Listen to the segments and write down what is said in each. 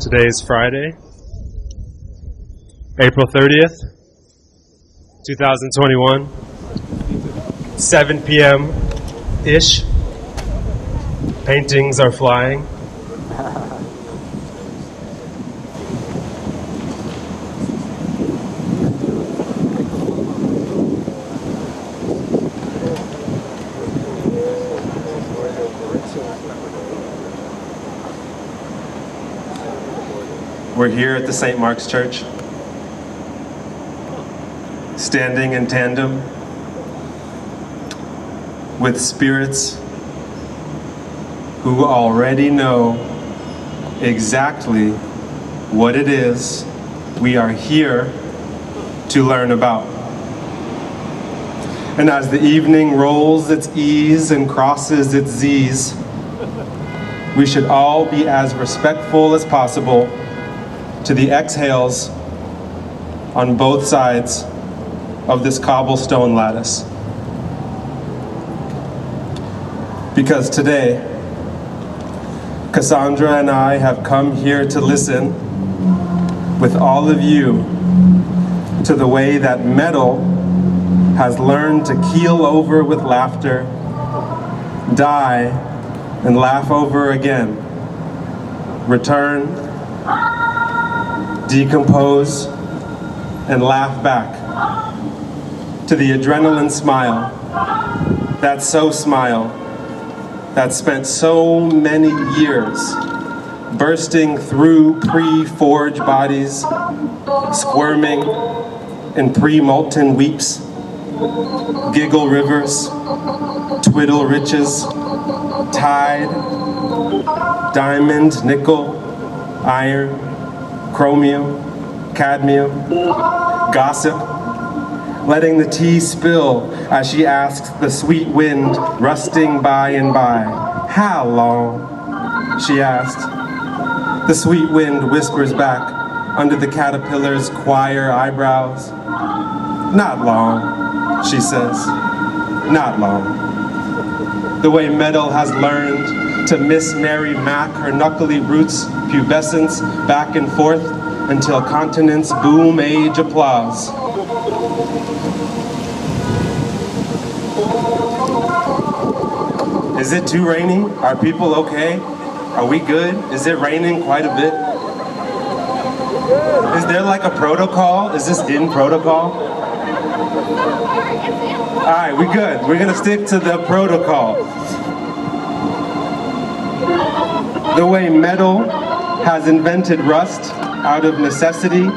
Today is Friday, April 30th, 2021, 7 p.m.-ish. Paintings are flying. We're here at the St. Mark's Church, standing in tandem with spirits who already know exactly what it is we are here to learn about. And as the evening rolls its E's and crosses its Z's, we should all be as respectful as possible to the exhales on both sides of this cobblestone lattice. Because today, Cassandra and I have come here to listen with all of you to the way that metal has learned to keel over with laughter, die, and laugh over again, return, decompose, and laugh back to the adrenaline smile, that smile that spent so many years bursting through pre-forged bodies, squirming in pre-molten weeps, giggle rivers, twiddle riches, tide, diamond, nickel, iron, chromium, cadmium, gossip, letting the tea spill as she asks the sweet wind rusting by and by. How long? She asked. The sweet wind whispers back under the caterpillar's choir eyebrows. Not long, she says. Not long. The way metal has learned to Miss Mary Mac her knuckly roots pubescence back and forth until continents boom age applause. Is it too rainy? Are people okay? Are we good? Is it raining quite a bit? Is there like a protocol? Is this in protocol? All right, we good. We're gonna stick to the protocol. The way metal has invented rust out of necessity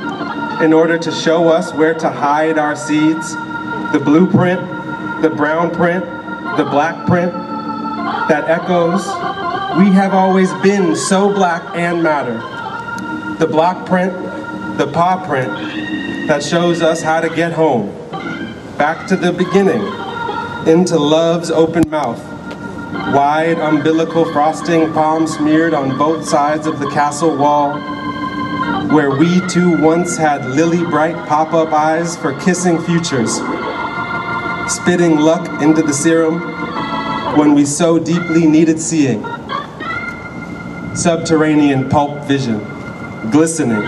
in order to show us where to hide our seeds, the blueprint, the brown print, the black print that echoes, we have always been so black and matter. The block print, the paw print that shows us how to get home, back to the beginning, into love's open mouth. Wide umbilical frosting, palm smeared on both sides of the castle wall, where we too once had lily bright pop-up eyes for kissing futures, spitting luck into the serum when we so deeply needed seeing. Subterranean pulp vision, glistening,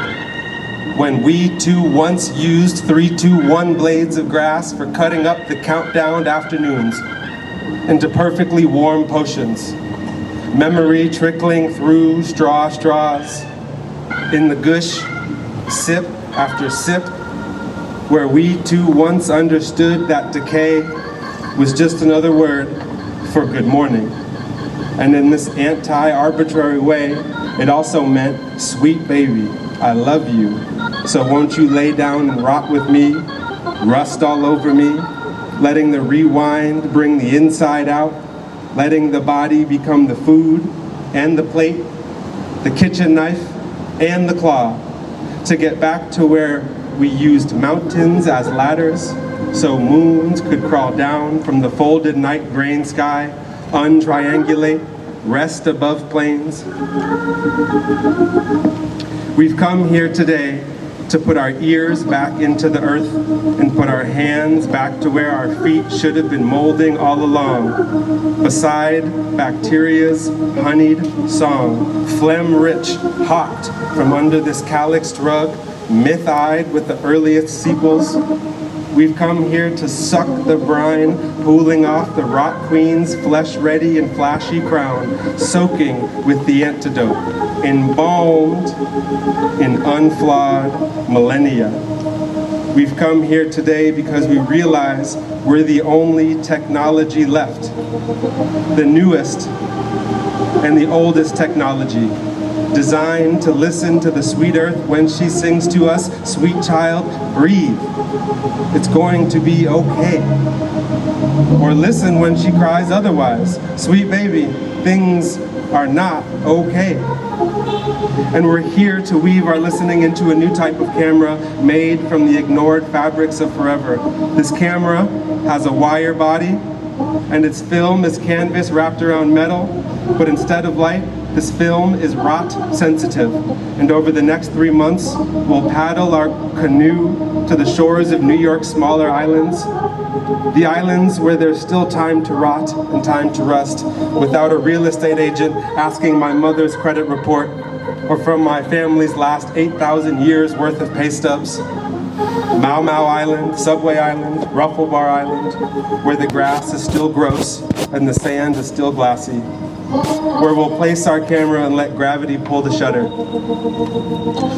when we too once used 3-2-1 blades of grass for cutting up the countdown afternoons into perfectly warm potions, memory trickling through straws, in the gush, sip after sip, where we too once understood that decay was just another word for good morning. And in this anti-arbitrary way, it also meant, sweet baby, I love you, so won't you lay down and rot with me, rust all over me, letting the rewind bring the inside out, letting the body become the food and the plate, the kitchen knife and the claw, to get back to where we used mountains as ladders so moons could crawl down from the folded night grain sky, untriangulate, rest above plains. We've come here today to put our ears back into the earth and put our hands back to where our feet should have been molding all along, beside bacteria's honeyed song, phlegm-rich, hopped from under this calyxed rug, myth-eyed with the earliest sepals. We've come here to suck the brine, pooling off the rock queen's flesh-ready and flashy crown, soaking with the antidote, embalmed in unflawed millennia. We've come here today because we realize we're the only technology left, the newest and the oldest technology, designed to listen to the sweet earth when she sings to us, "Sweet child, breathe. It's going to be okay." Or listen when she cries otherwise, "Sweet baby, things are not okay." And we're here to weave our listening into a new type of camera made from the ignored fabrics of forever. This camera has a wire body, and its film is canvas wrapped around metal, but instead of light, this film is rot sensitive. And over the next 3 months, we'll paddle our canoe to the shores of New York's smaller islands, the islands where there's still time to rot and time to rust, without a real estate agent asking my mother's credit report, or from my family's last 8,000 years worth of pay stubs. Mau Mau Island, Subway Island, Ruffle Bar Island, where the grass is still gross and the sand is still glassy, where we'll place our camera and let gravity pull the shutter,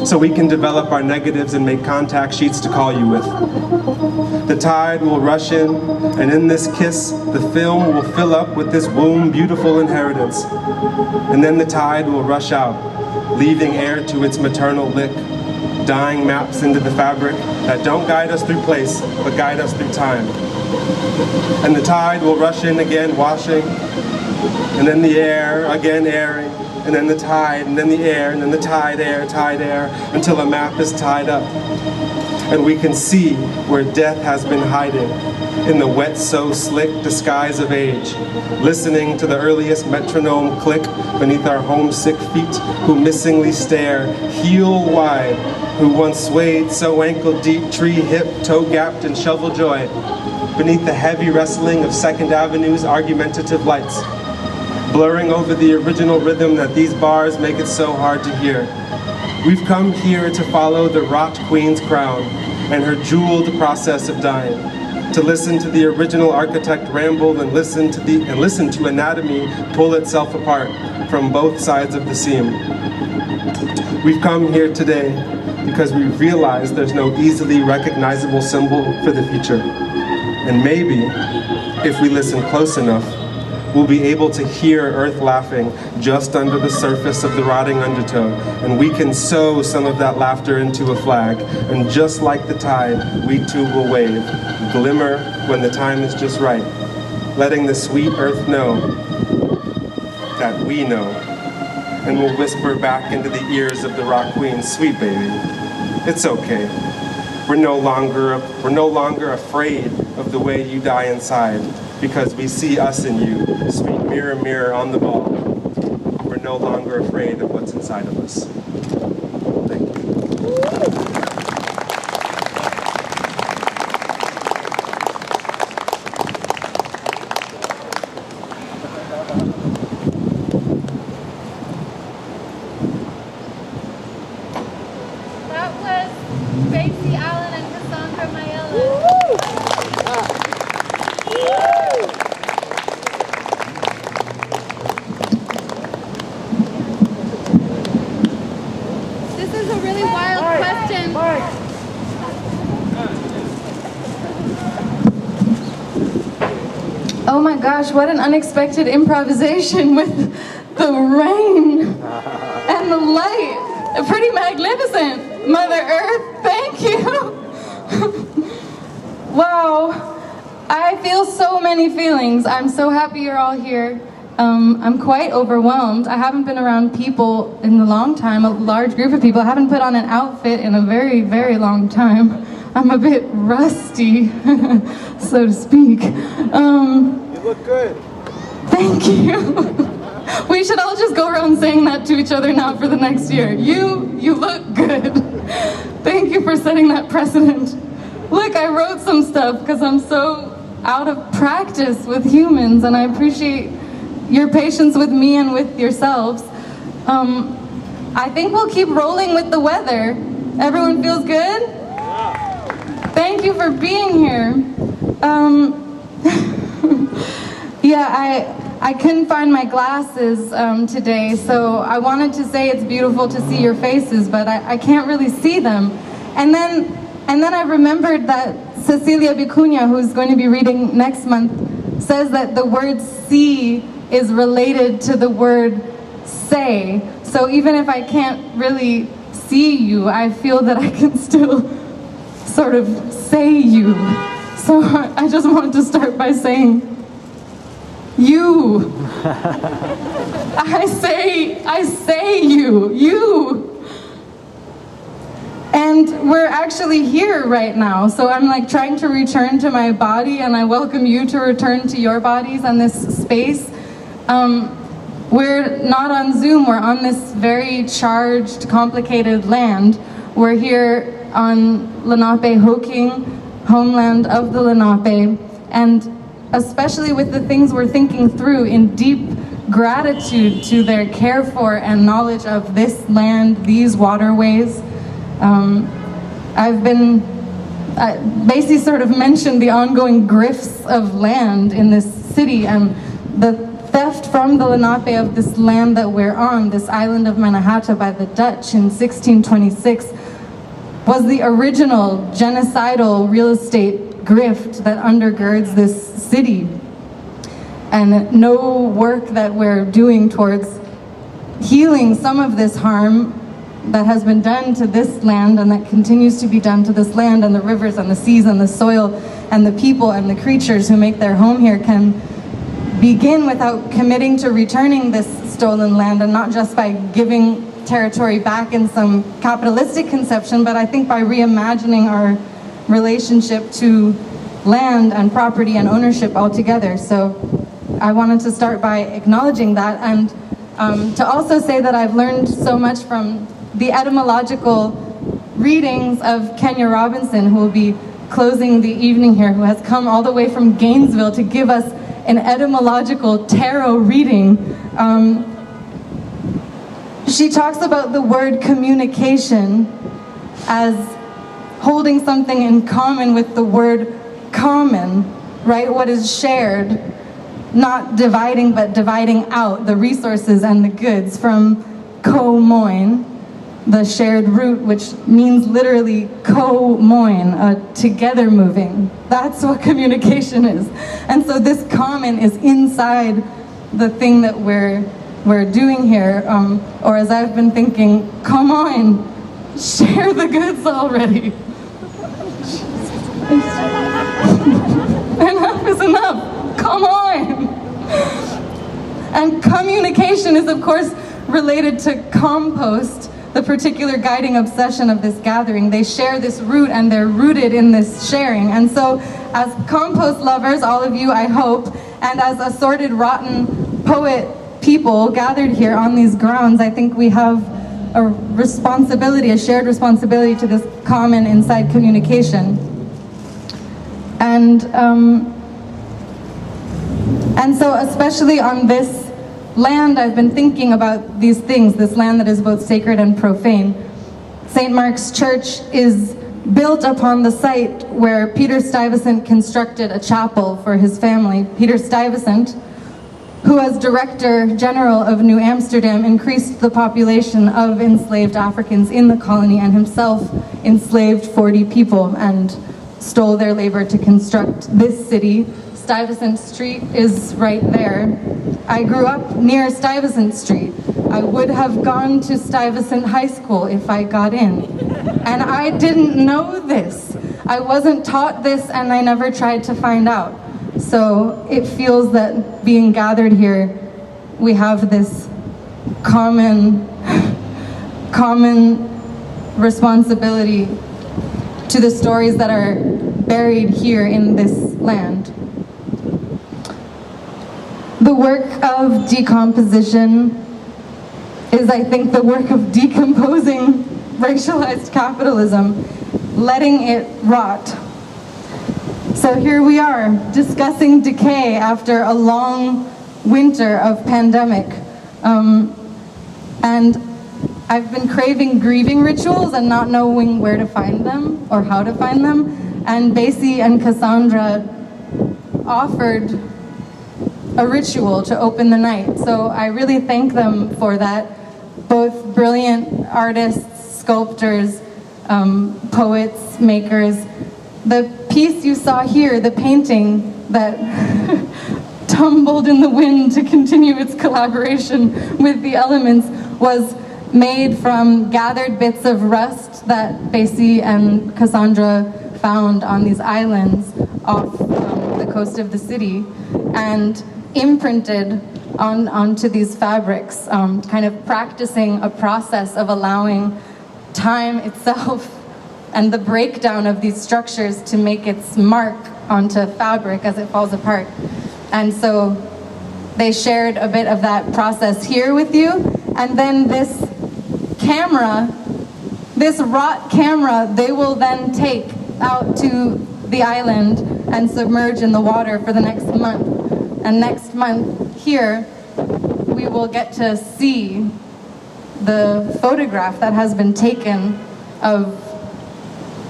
so we can develop our negatives and make contact sheets to call you with. The tide will rush in, and in this kiss, the film will fill up with this womb beautiful inheritance. And then the tide will rush out, leaving air to its maternal lick, dyeing maps into the fabric that don't guide us through place, but guide us through time. And the tide will rush in again, washing, and then the air, again airing, and then the tide, and then the air, and then the tide, air, until a map is tied up. And we can see where death has been hiding in the wet, so slick disguise of age, listening to the earliest metronome click beneath our homesick feet, who missingly stare, heel wide, who once swayed so ankle deep, tree hip, toe gapped in shovel joy, beneath the heavy wrestling of Second Avenue's argumentative lights, blurring over the original rhythm that these bars make it so hard to hear. We've come here to follow the rot queen's crown and her jeweled process of dying, to listen to the original architect ramble and listen to anatomy pull itself apart from both sides of the seam. We've come here today because we realize there's no easily recognizable symbol for the future. And maybe, if we listen close enough, we'll be able to hear Earth laughing just under the surface of the rotting undertow, and we can sew some of that laughter into a flag, and just like the tide, we too will wave, glimmer when the time is just right, letting the sweet Earth know that we know, and we'll whisper back into the ears of the rock queen, "Sweet baby, it's okay. We're no longer afraid of the way you die inside, because we see us in you, sweet mirror, mirror on the wall. We're no longer afraid of what's inside of us." Thank you. That was Basie and Cassandra Mayela. This is a really wild question. Oh my gosh, what an unexpected improvisation with the rain and the light. Pretty magnificent, Mother Earth, thank you. Wow, I feel so many feelings. I'm so happy you're all here. I'm quite overwhelmed. I haven't been around people in a long time, a large group of people. I haven't put on an outfit in a very, very long time. I'm a bit rusty, so to speak. You look good. Thank you. We should all just go around saying that to each other now for the next year. You look good. Thank you for setting that precedent. Look, I wrote some stuff because I'm so out of practice with humans, and I appreciate your patience with me and with yourselves. I think we'll keep rolling with the weather. Everyone feels good? Thank you for being here. Yeah, I couldn't find my glasses today, so I wanted to say it's beautiful to see your faces, but I can't really see them. And then I remembered that Cecilia Vicuña, who's going to be reading next month, says that the word see is related to the word say. So even if I can't really see you, I feel that I can still sort of say you. So I just wanted to start by saying, you. I say you. And we're actually here right now, so I'm like trying to return to my body, and I welcome you to return to your bodies and this space. We're not on Zoom, we're on this very charged, complicated land. We're here on Lenape-Hoking, homeland of the Lenape, and especially with the things we're thinking through in deep gratitude to their care for and knowledge of this land, these waterways. Basie sort of mentioned the ongoing grifts of land in this city, and the theft from the Lenape of this land that we're on, this island of Mannahatta by the Dutch in 1626, was the original genocidal real estate grift that undergirds this city. And no work that we're doing towards healing some of this harm that has been done to this land and that continues to be done to this land and the rivers and the seas and the soil and the people and the creatures who make their home here can begin without committing to returning this stolen land, and not just by giving territory back in some capitalistic conception, but I think by reimagining our relationship to land and property and ownership altogether. So I wanted to start by acknowledging that, and to also say that I've learned so much from the etymological readings of Kenya Robinson, who will be closing the evening here, who has come all the way from Gainesville to give us an etymological tarot reading. She talks about the word communication as holding something in common with the word common, right? What is shared, not dividing, but dividing out the resources and the goods from co-moin, the shared root, which means literally co-moin, together moving. That's what communication is. And so this common is inside the thing that we're doing here, or as I've been thinking, come on, share the goods already. Enough is enough, come on. And communication is of course related to compost, the particular guiding obsession of this gathering. They share this root and they're rooted in this sharing. And so as compost lovers, all of you I hope, and as assorted rotten poet people gathered here on these grounds, I think we have a responsibility, a shared responsibility to this common inside communication. And so especially on this land, I've been thinking about these things, this land that is both sacred and profane. St. Mark's Church is built upon the site where Peter Stuyvesant constructed a chapel for his family. Peter Stuyvesant, who as Director General of New Amsterdam increased the population of enslaved Africans in the colony and himself enslaved 40 people and stole their labor to construct this city. Stuyvesant Street is right there. I grew up near Stuyvesant Street. I would have gone to Stuyvesant High School if I got in. And I didn't know this. I wasn't taught this, and I never tried to find out. So it feels that being gathered here, we have this common responsibility to the stories that are buried here in this land. The work of decomposition is, I think, the work of decomposing racialized capitalism, letting it rot. So here we are, discussing decay after a long winter of pandemic. And I've been craving grieving rituals and not knowing where to find them or how to find them. And Basie and Cassandra offered a ritual to open the night. So I really thank them for that. Both brilliant artists, sculptors, poets, makers. The piece you saw here, the painting that tumbled in the wind to continue its collaboration with the elements, was made from gathered bits of rust that Basie and Cassandra found on these islands off the coast of the city, and imprinted onto these fabrics, kind of practicing a process of allowing time itself and the breakdown of these structures to make its mark onto fabric as it falls apart. And so they shared a bit of that process here with you. And then this camera, this wrought camera, they will then take out to the island and submerge in the water for the next month. And next month here, we will get to see the photograph that has been taken of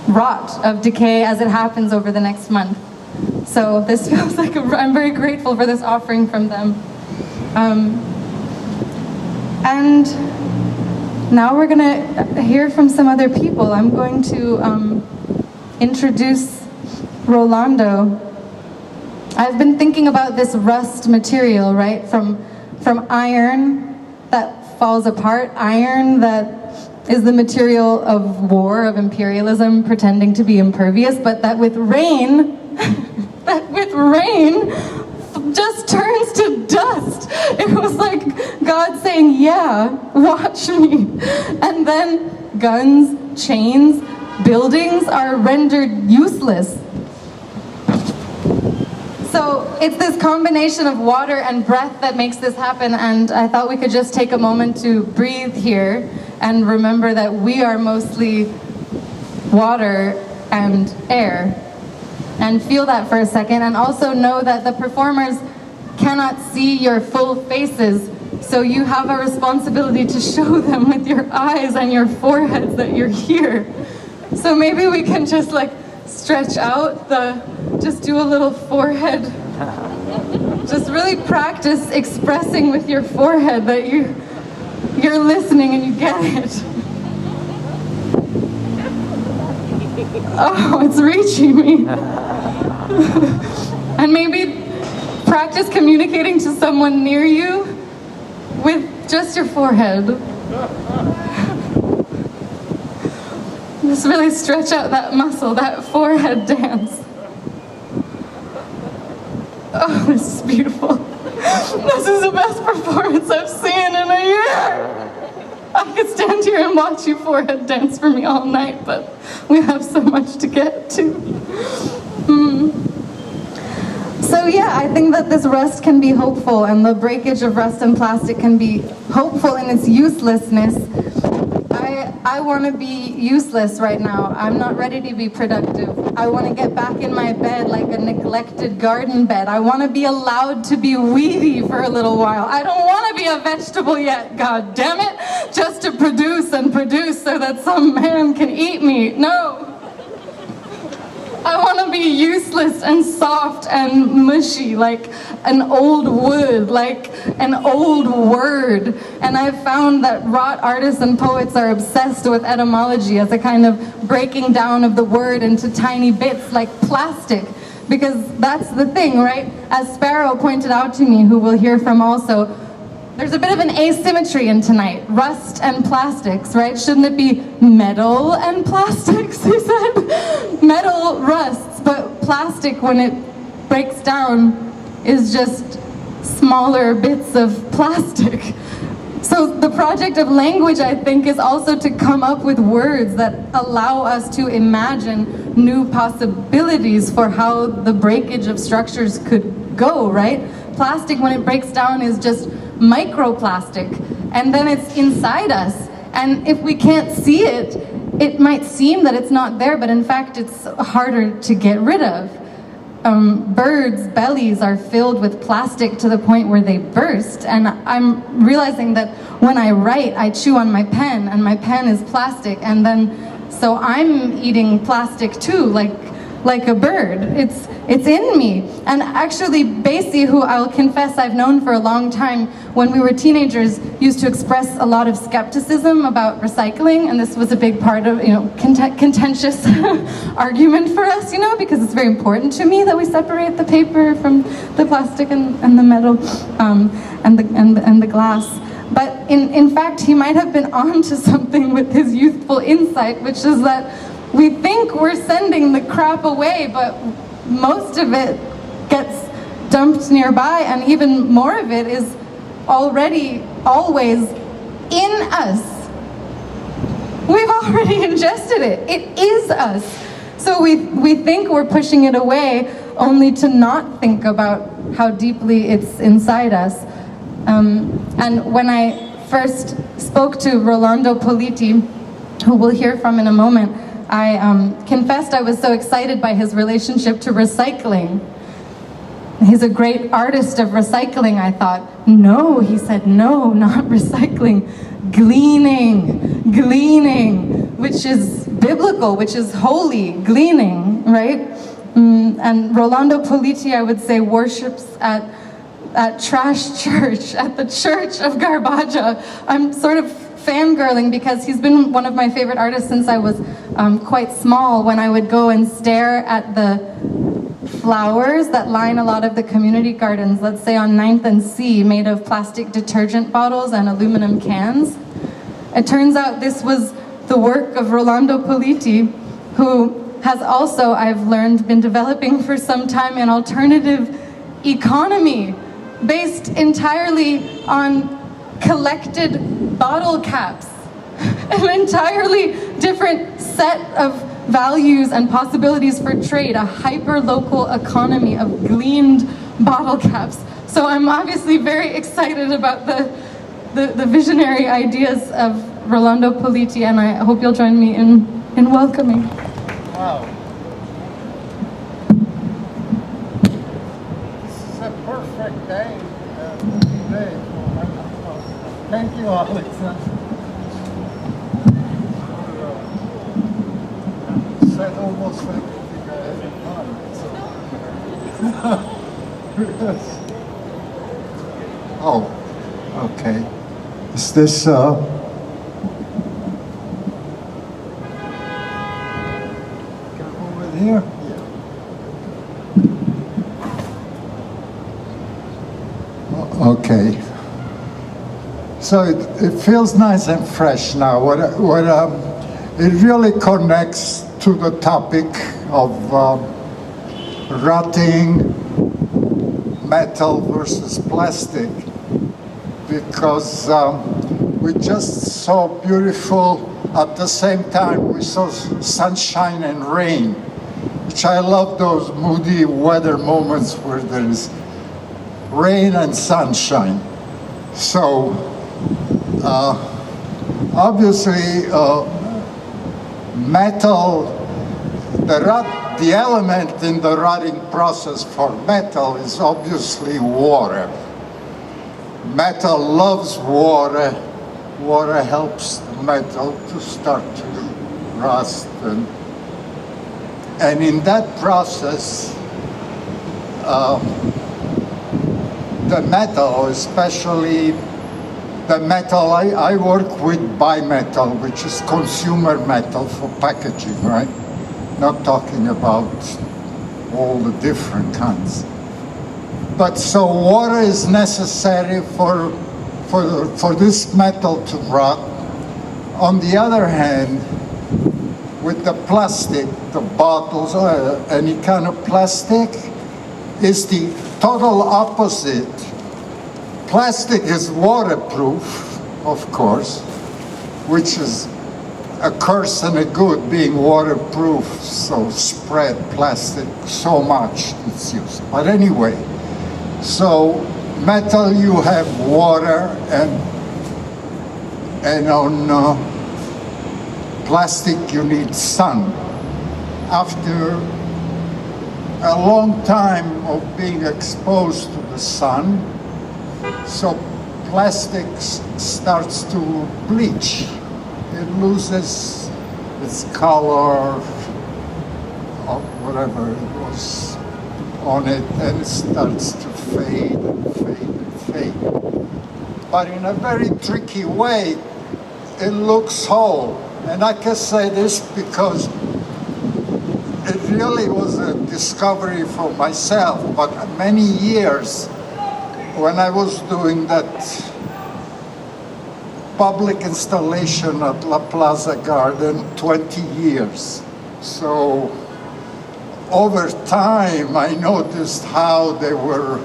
rot, of decay as it happens over the next month. So this feels like I'm very grateful for this offering from them. And now we're gonna hear from some other people. I'm going to introduce Rolando. I've been thinking about this rust material, right? From iron that falls apart, iron that is the material of war, of imperialism, pretending to be impervious, but that with rain, just turns to dust. It was like God saying, yeah, watch me. And then guns, chains, buildings are rendered useless. So it's this combination of water and breath that makes this happen, and I thought we could just take a moment to breathe here and remember that we are mostly water and air. And feel that for a second, and also know that the performers cannot see your full faces, so you have a responsibility to show them with your eyes and your foreheads that you're here. So maybe we can just like stretch out just do a little forehead. Just really practice expressing with your forehead that you're listening and you get it. Oh, it's reaching me. And maybe practice communicating to someone near you with just your forehead. Just really stretch out that muscle, that forehead dance. Oh, this is beautiful. This is the best performance I've seen in a year. I could stand here and watch you forehead dance for me all night, but we have so much to get to. So yeah, I think that this rust can be hopeful, and the breakage of rust and plastic can be hopeful in its uselessness. I want to be useless right now. I'm not ready to be productive. I want to get back in my bed like a neglected garden bed. I want to be allowed to be weedy for a little while. I don't want to be a vegetable yet, god damn it, just to produce and produce so that some man can eat me. No. I want to be useless and soft and mushy, like an old wood, like an old word. And I've found that wrought artists and poets are obsessed with etymology as a kind of breaking down of the word into tiny bits like plastic. Because that's the thing, right? As Sparrow pointed out to me, who we'll hear from also, there's a bit of an asymmetry in tonight. Rust and plastics, right? Shouldn't it be metal and plastics, he said? Metal rusts, but plastic, when it breaks down, is just smaller bits of plastic. So the project of language, I think, is also to come up with words that allow us to imagine new possibilities for how the breakage of structures could go, right? plastic, when it breaks down, is just microplastic, and then it's inside us. And if we can't see it, it might seem that it's not there, but in fact it's harder to get rid of. Birds' bellies are filled with plastic to the point where they burst, and I'm realizing that when I write, I chew on my pen, and my pen is plastic, and then so I'm eating plastic too, like a bird. It's in me. And actually, Basie, who I'll confess I've known for a long time, when we were teenagers, used to express a lot of skepticism about recycling, and this was a big part of, contentious argument for us, because it's very important to me that we separate the paper from the plastic and the metal and the glass. But in fact, he might have been onto something with his youthful insight, which is that we think we're sending the crap away, but most of it gets dumped nearby, and even more of it is already always in us. We've already ingested it. It is us. So we think we're pushing it away, only to not think about how deeply it's inside us. And when I first spoke to Rolando Politi, who we'll hear from in a moment, I confessed I was so excited by his relationship to recycling. He's a great artist of recycling, I thought. No, he said, no, not recycling. Gleaning, which is biblical, which is holy, gleaning, right? And Rolando Politi, I would say, worships at Trash Church, at the Church of Garbaja. I'm sort of fangirling because he's been one of my favorite artists since I was quite small, when I would go and stare at the flowers that line a lot of the community gardens, let's say on 9th and C, made of plastic detergent bottles and aluminum cans. It turns out this was the work of Rolando Politi, who has also, I've learned, been developing for some time an alternative economy based entirely on collected bottle caps. An entirely different set of values and possibilities for trade, a hyper-local economy of gleaned bottle caps. So I'm obviously very excited about the visionary ideas of Rolando Politi, and I hope you'll join me in welcoming. Wow. This is a perfect day today. Thank you, Alexandra. Said almost everything I ever done. Oh, okay. Is this over here? Yeah. Okay. So it feels nice and fresh now. It really connects to the topic of rotting metal versus plastic, because we just saw beautiful, at the same time we saw sunshine and rain, which I love, those moody weather moments where there is rain and sunshine. So obviously metal, the element in the rotting process for metal is obviously water. Metal loves water. Water helps the metal to start to rust. And in that process, the metal, especially the metal, I work with bimetal, which is consumer metal for packaging, right? Not talking about all the different kinds. But so water is necessary for this metal to rot. On the other hand, with the plastic, the bottles, any kind of plastic, is the total opposite. Plastic is waterproof, of course, which is a curse and a good, being waterproof, so spread plastic so much it's used. But anyway, So metal, you have water, and on plastic you need sun. After a long time of being exposed to the sun, so plastic starts to bleach. It loses its color, or whatever it was on it, and it starts to fade and fade and fade. But in a very tricky way, it looks whole. And I can say this because it really was a discovery for myself, but many years when I was doing that public installation at La Plaza Garden, 20 years. So over time, I noticed how they were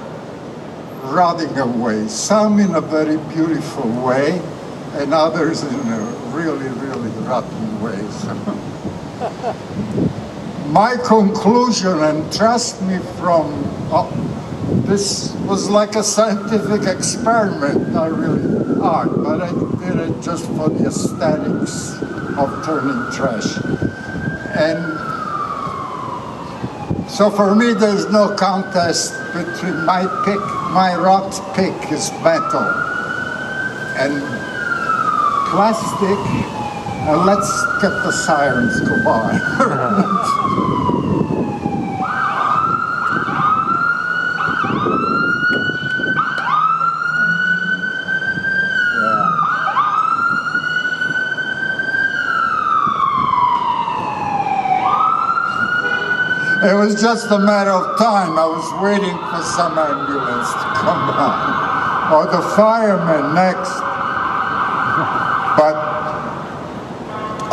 rotting away, some in a very beautiful way, and others in a really, really rotten way. My conclusion, and trust me this was like a scientific experiment, not really art, but I did it just for the aesthetics of turning trash. And so for me, there's no contest between my rot pick is metal and plastic. Let's get the sirens go by. It was just a matter of time. I was waiting for some ambulance to come by, or the fireman next. But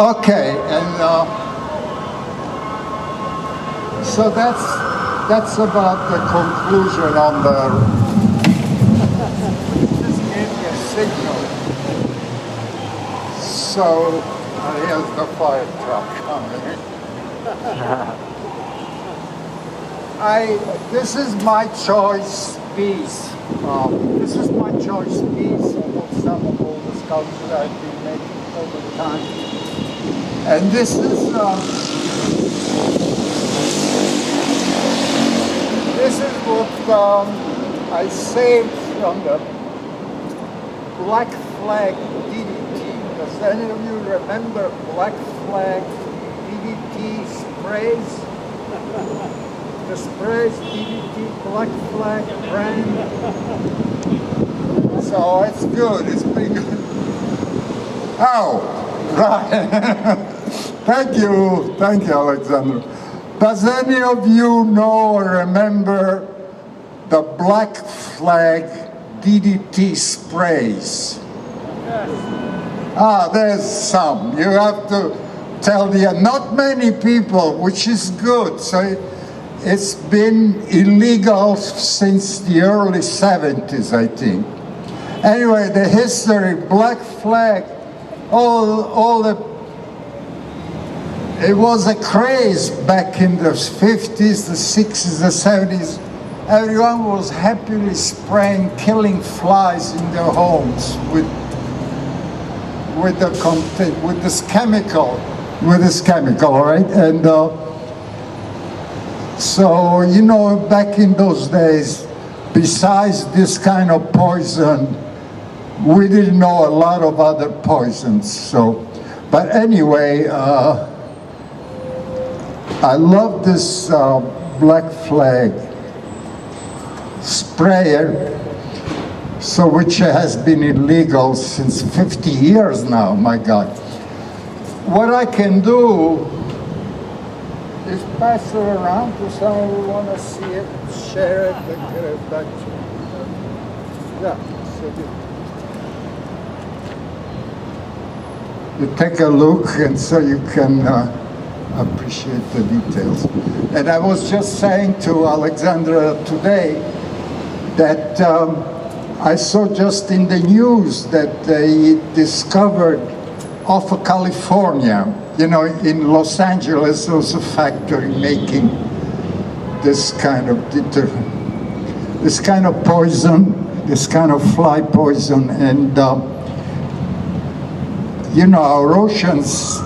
okay, and so that's about the conclusion on the. Just gave me a signal. So here's the fire truck coming. This is my choice piece. This is my choice piece of some of all the sculptures I've been making over time. And this is what I saved from the Black Flag DDT. Does any of you remember Black Flag DDT sprays? The sprays, DDT, Black Flag brand. So it's good, it's pretty good. Oh, right. Thank you, Alexandra. Does any of you know or remember the Black Flag DDT sprays? Yes. There's some. You have to tell not many people, which is good. So it's been illegal since the early 70s, I think. Anyway, the history, Black Flag, it was a craze back in the 50s, the 60s, the 70s. Everyone was happily spraying, killing flies in their homes with this chemical, right? And so, you know, back in those days, besides this kind of poison, we didn't know a lot of other poisons. So, but anyway, I love this Black Flag sprayer, so which has been illegal since 50 years now, my God. What I can do is pass it around to someone who want to see it, share it, and get it back to you. Yeah, so you take a look, and so you can appreciate the details. And I was just saying to Alexandra today that I saw just in the news that they discovered off of California, you know, in Los Angeles, there was a factory making this kind of detergent. this kind of poison, this kind of fly poison, and you know, our oceans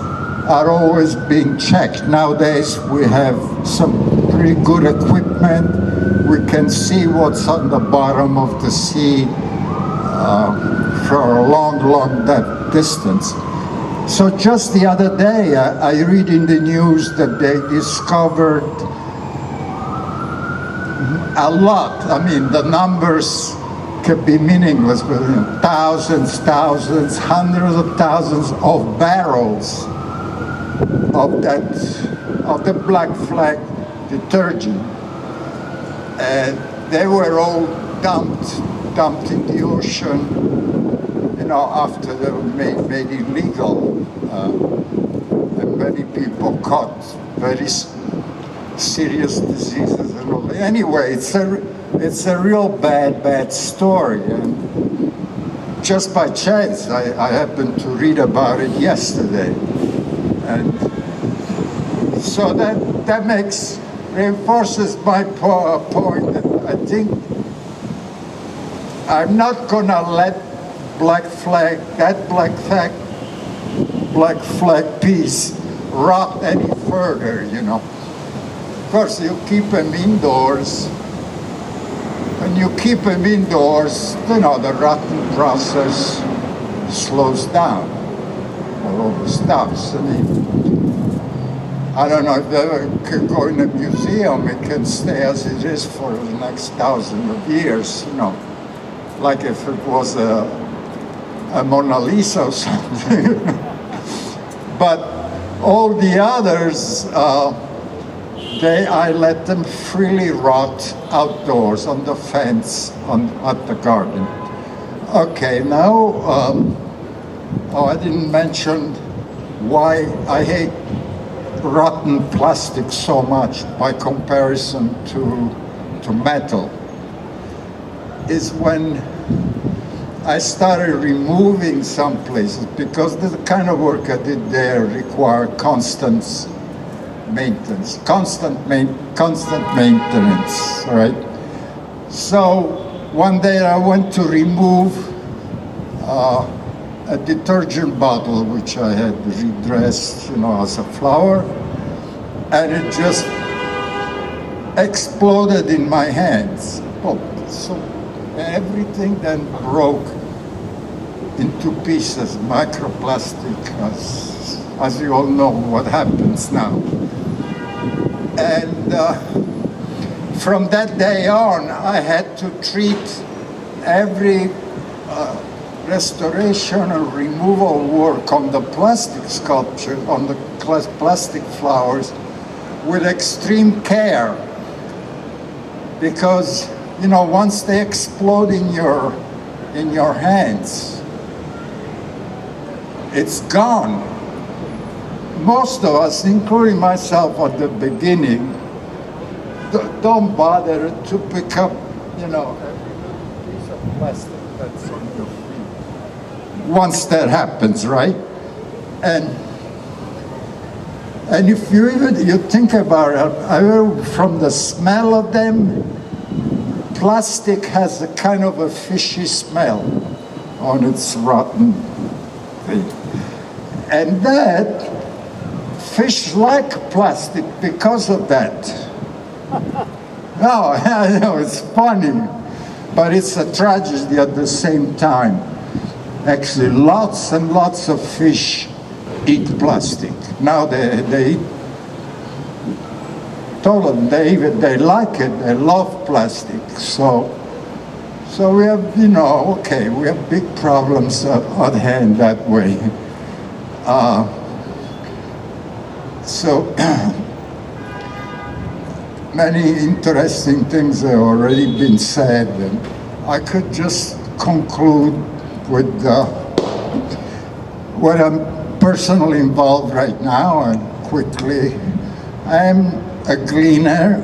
are always being checked. Nowadays we have some pretty good equipment. We can see what's on the bottom of the sea for a long distance. So just the other day, I read in the news that they discovered a lot. I mean, the numbers could be meaningless, but thousands, hundreds of thousands of barrels of the black flag detergent. And they were all dumped in the ocean, you know, after they were made illegal. And many people caught very serious diseases and all. Anyway, it's a real bad story. And just by chance, I happened to read about it yesterday. And so that reinforces my point that I think I'm not gonna let that black flag piece rot any further, you know. Of course, you keep them indoors. When you keep them indoors, you know, the rotting process slows down or over stops. I mean, I don't know if they ever could go in a museum, it can stay as it is for the next 1,000 of years, you know, like if it was a Mona Lisa or something. But all the others, I let them freely rot outdoors on the fence at the garden. Okay, now, I didn't mention why I hate rotten plastic so much by comparison to metal. Is when I started removing some places, because the kind of work I did there required constant maintenance, right? So one day I went to remove a detergent bottle which I had redressed, you know, as a flower, and it just exploded in my hands. Oh, so everything then broke into pieces, microplastic, as you all know what happens now. And from that day on, I had to treat every restoration or removal work on the plastic sculpture, on the plastic flowers, with extreme care. Because, you know, once they explode in your hands, it's gone. Most of us, including myself at the beginning, don't bother to pick up, you know, every piece of plastic that's on your feet. Once that happens, right? And if you think about it, from the smell of them, plastic has a kind of a fishy smell on its rotten thing. And that fish like plastic because of that. No, I know it's funny, but it's a tragedy at the same time. Actually, lots and lots of fish eat plastic. Now they eat they like it, they love plastic. So we have, you know, okay, we have big problems at hand that way. So many interesting things have already been said, and I could just conclude with what I'm personally involved right now, and quickly. I'm a gleaner.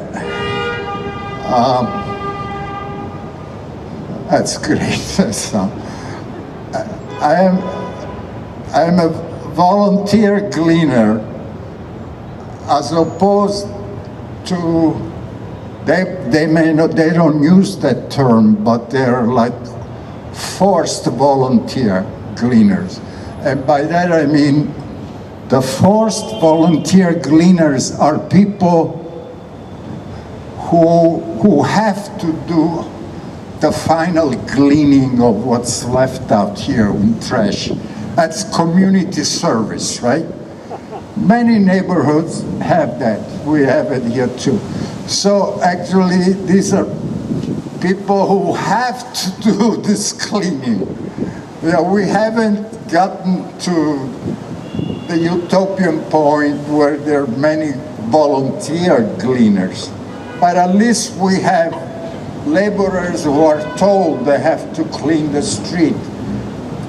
That's great. So, I am a volunteer gleaner, as opposed to they don't use that term, but they're like forced volunteer gleaners. And by that I mean the forced volunteer gleaners are people who have to do the final gleaning of what's left out here in trash. That's community service, right? Many neighborhoods have that. We have it here too. So actually, these are people who have to do this cleaning. We haven't gotten to the utopian point where there are many volunteer gleaners. But at least we have laborers who are told they have to clean the street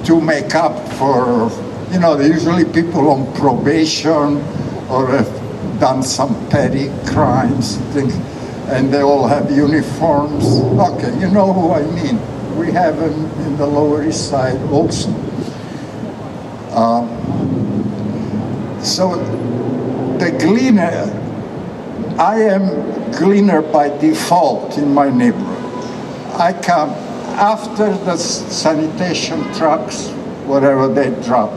to make up for, they're usually people on probation or have done some petty crimes, things, and they all have uniforms. Okay, you know who I mean. We have them in the Lower East Side also. So the gleaner, I am gleaner by default in my neighborhood. I come after the sanitation trucks, whatever they drop,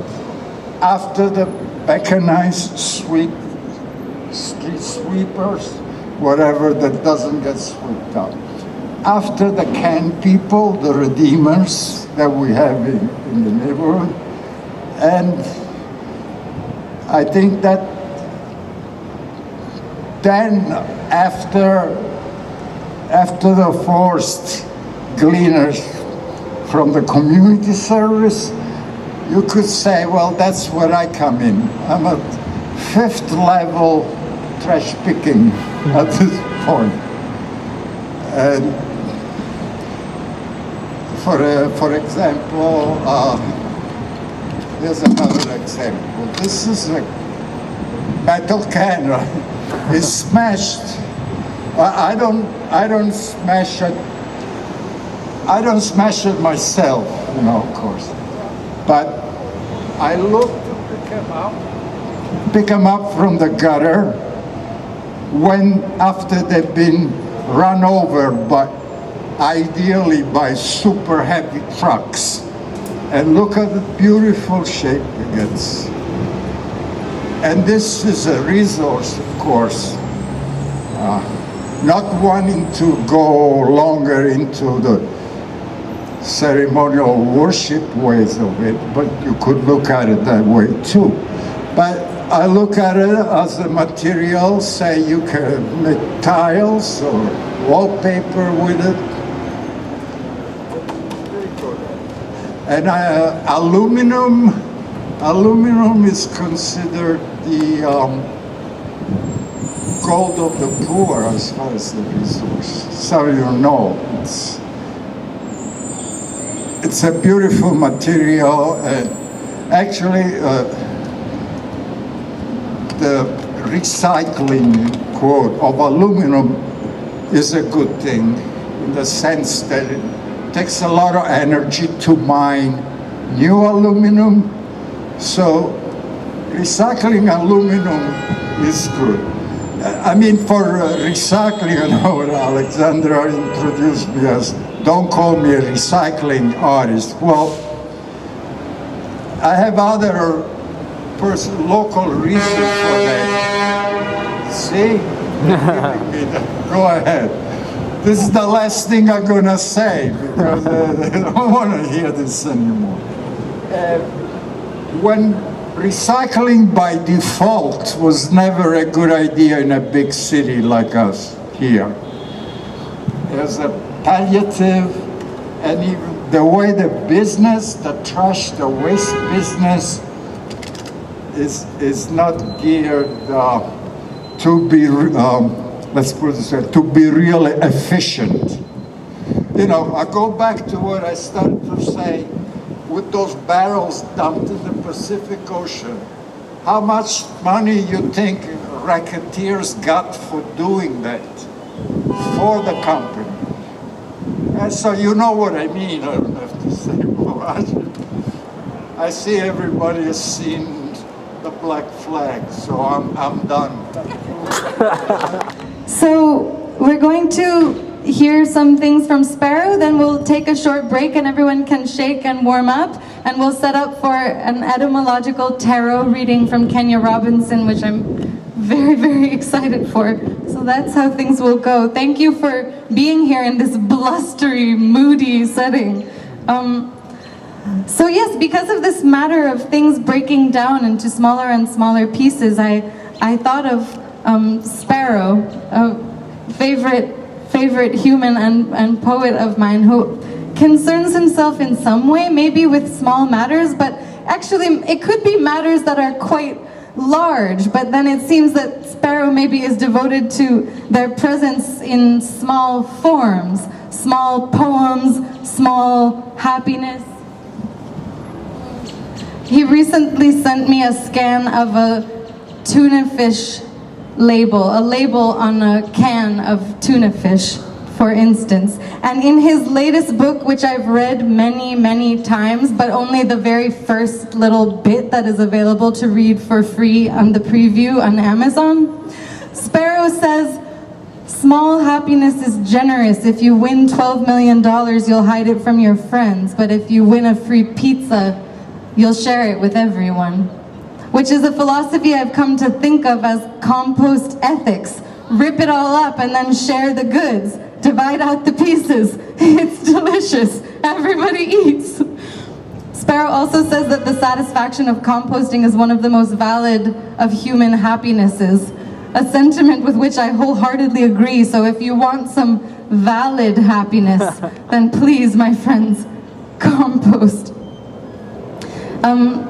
after the mechanized street sweepers, whatever that doesn't get swept up, after the can people, the redeemers that we have in the neighborhood, and I think that then after the forced gleaners from the community service, you could say, well, that's where I come in. I'm at 5th level trash picking at this point. And for example, here's another example. This is a metal can, right? It's smashed. I don't smash it. I don't smash it myself, of course. But I look to pick them up from the gutter after they've been run over, but ideally by super heavy trucks. And look at the beautiful shape it gets. And this is a resource, of course. Not wanting to go longer into the ceremonial worship ways of it, but you could look at it that way too. But I look at it as a material, say you can make tiles or wallpaper with it. And aluminum is considered the gold of the poor as far as the resource. So it's a beautiful material. Actually, the recycling, quote, of aluminum is a good thing in the sense that it takes a lot of energy to mine new aluminum. So recycling aluminum is good. I mean, for recycling, I know what Alexandra introduced me as, don't call me a recycling artist. Well, I have other local reason for that. See? Go ahead. This is the last thing I'm gonna say because I don't want to hear this anymore. When recycling by default was never a good idea in a big city like us here. There's a palliative, and even the way the business, the trash, the waste business is not geared to be, let's put it this way, to be really efficient. I go back to what I started to say, with those barrels dumped in the Pacific Ocean. How much money you think racketeers got for doing that for the company? And so you know what I mean. I don't have to say more. I see everybody has seen the black flag, so I'm done. So we're going to hear some things from Sparrow, then we'll take a short break and everyone can shake and warm up, and we'll set up for an etymological tarot reading from Kenya Robinson, which I'm very, very excited for. So that's how things will go. Thank you for being here in this blustery, moody setting. So yes, because of this matter of things breaking down into smaller and smaller pieces, I thought of Sparrow, a favorite human and poet of mine, who concerns himself in some way, maybe with small matters, but actually it could be matters that are quite large, but then it seems that Sparrow maybe is devoted to their presence in small forms, small poems, small happiness. He recently sent me a scan of a tuna fish label, a label on a can of tuna fish, for instance. And in his latest book, which I've read many, many times, but only the very first little bit that is available to read for free on the preview on Amazon, Sparrow says, small happiness is generous. If you win $12 million, you'll hide it from your friends. But if you win a free pizza, you'll share it with everyone. Which is a philosophy I've come to think of as compost ethics. Rip it all up and then share the goods. Divide out the pieces. It's delicious. Everybody eats. Sparrow also says that the satisfaction of composting is one of the most valid of human happinesses. A sentiment with which I wholeheartedly agree. So if you want some valid happiness, then please, my friends, compost.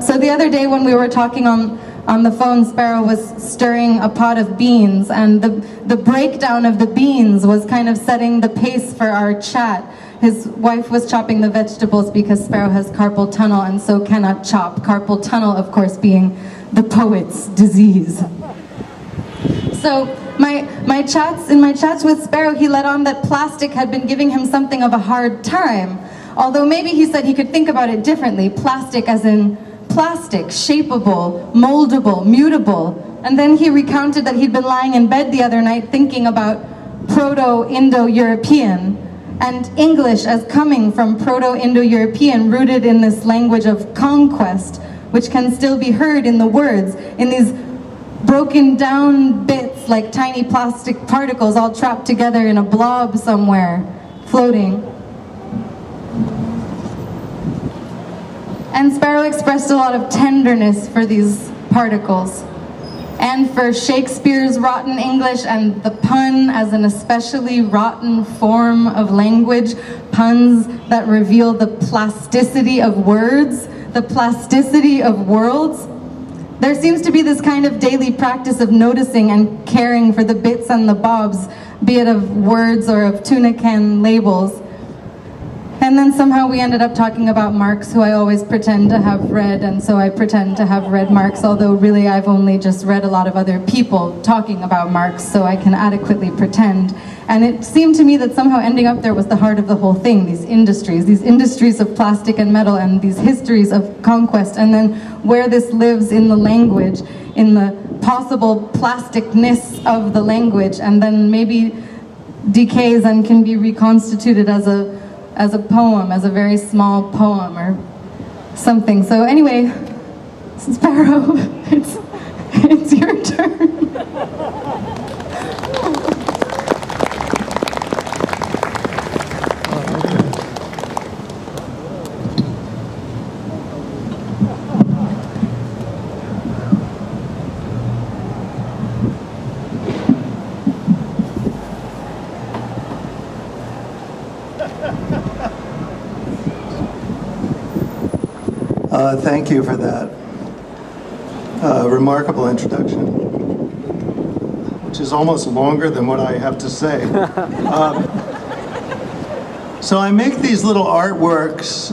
So the other day when we were talking on the phone, Sparrow was stirring a pot of beans, and the breakdown of the beans was kind of setting the pace for our chat. His wife was chopping the vegetables because Sparrow has carpal tunnel and so cannot chop. Carpal tunnel, of course, being the poet's disease. So in my chats with Sparrow, he let on that plastic had been giving him something of a hard time. Although maybe he said he could think about it differently. Plastic as in plastic, shapeable, moldable, mutable. And then he recounted that he'd been lying in bed the other night thinking about Proto-Indo-European and English as coming from Proto-Indo-European, rooted in this language of conquest, which can still be heard in the words, in these broken down bits like tiny plastic particles all trapped together in a blob somewhere, floating. And Sparrow expressed a lot of tenderness for these particles, and for Shakespeare's rotten English and the pun as an especially rotten form of language, puns that reveal the plasticity of words, the plasticity of worlds. There seems to be this kind of daily practice of noticing and caring for the bits and the bobs, be it of words or of tuna can labels. And then somehow we ended up talking about Marx, who I always pretend to have read, and so I pretend to have read Marx, although really I've only just read a lot of other people talking about Marx, so I can adequately pretend. And it seemed to me that somehow ending up there was the heart of the whole thing, these industries of plastic and metal, and these histories of conquest, and then where this lives in the language, in the possible plasticness of the language, and then maybe decays and can be reconstituted as a poem, as a very small poem or something. So anyway, Sparrow, it's your turn. Thank you for that remarkable introduction, which is almost longer than what I have to say. So I make these little artworks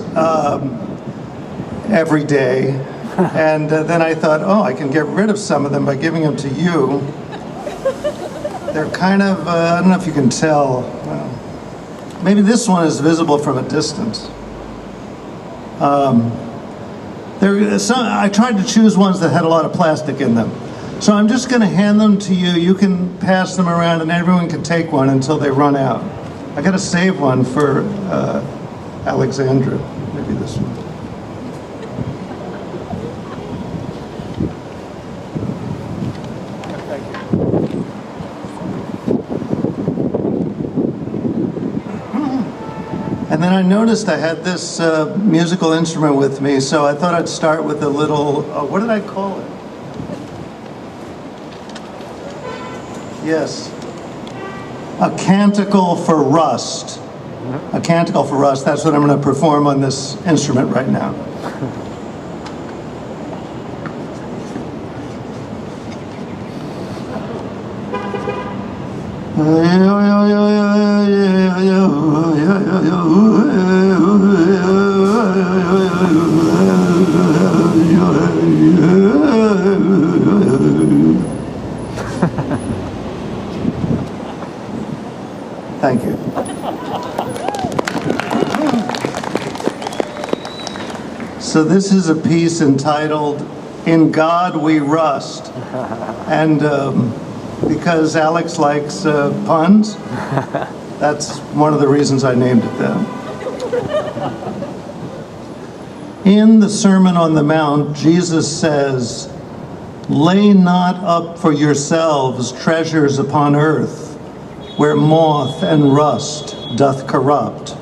every day, and then I thought, oh, I can get rid of some of them by giving them to you. They're kind of, I don't know if you can tell, well, maybe this one is visible from a distance. I tried to choose ones that had a lot of plastic in them. So I'm just going to hand them to you. You can pass them around and everyone can take one until they run out. I got to save one for Alexandra. Maybe this one. And then I noticed I had this musical instrument with me, so I thought I'd start with a little, what did I call it? Yes. A canticle for rust. A canticle for rust, that's what I'm going to perform on this instrument right now. Thank you. So this is a piece entitled "In God We Rust," and because Alex likes puns, that's one of the reasons I named it that. In the Sermon on the Mount, Jesus says, "Lay not up for yourselves treasures upon earth, where moth and rust doth corrupt,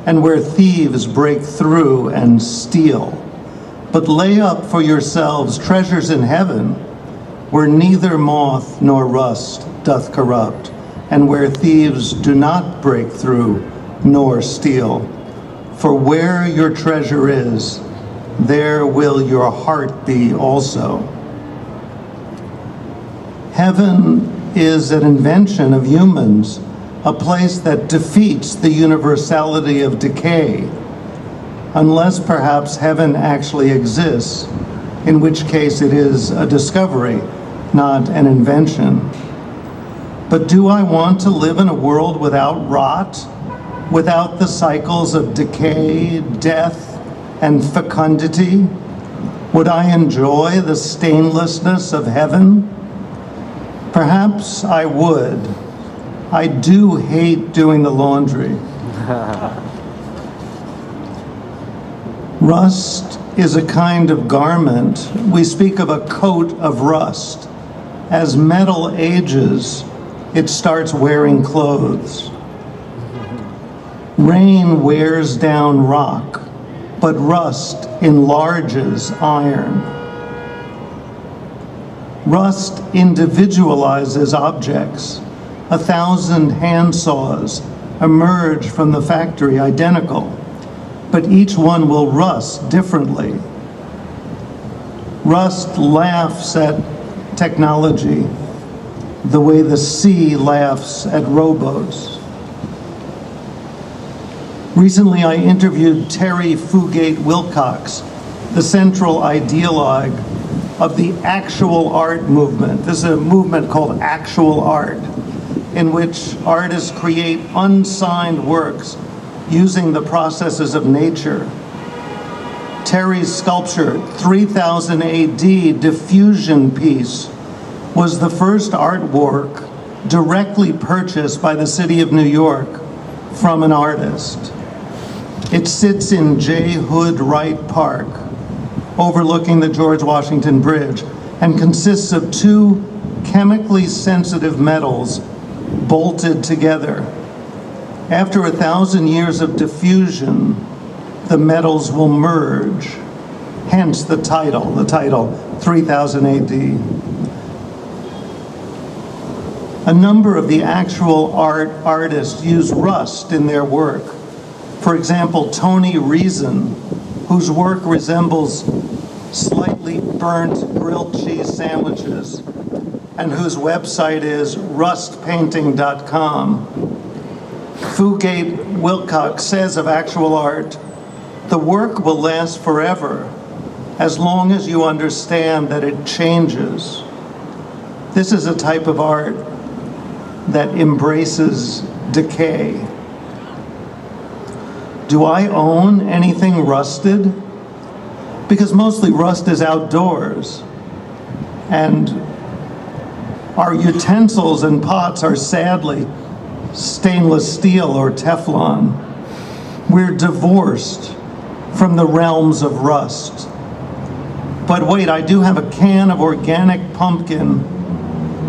and where thieves break through and steal. But lay up for yourselves treasures in heaven, where neither moth nor rust doth corrupt, and where thieves do not break through nor steal. For where your treasure is, there will your heart be also." Heaven is an invention of humans, a place that defeats the universality of decay, unless perhaps heaven actually exists, in which case it is a discovery, not an invention. But do I want to live in a world without rot, without the cycles of decay, death, and fecundity? Would I enjoy the stainlessness of heaven? Perhaps I would. I do hate doing the laundry. Rust is a kind of garment. We speak of a coat of rust. As metal ages, it starts wearing clothes. Rain wears down rock, but rust enlarges iron. Rust individualizes objects. 1,000 handsaws emerge from the factory identical, but each one will rust differently. Rust laughs at technology the way the sea laughs at rowboats. Recently, I interviewed Terry Fugate Wilcox, the central ideologue of the actual art movement. This is a movement called actual art, in which artists create unsigned works using the processes of nature. Terry's sculpture, 3000 AD diffusion piece, was the first artwork directly purchased by the city of New York from an artist. It sits in J. Hood Wright Park, overlooking the George Washington Bridge, and consists of 2 chemically sensitive metals bolted together. After 1,000 years of diffusion, the metals will merge, hence the title 3000 AD. A number of the actual artists use rust in their work. For example, Tony Reason, whose work resembles slightly burnt grilled cheese sandwiches, and whose website is rustpainting.com. Fugate Wilcox says of actual art, "The work will last forever, as long as you understand that it changes." This is a type of art that embraces decay. Do I own anything rusted? Because mostly rust is outdoors. And Our utensils and pots are sadly stainless steel or Teflon. We're divorced from the realms of rust. But wait, I do have a can of organic pumpkin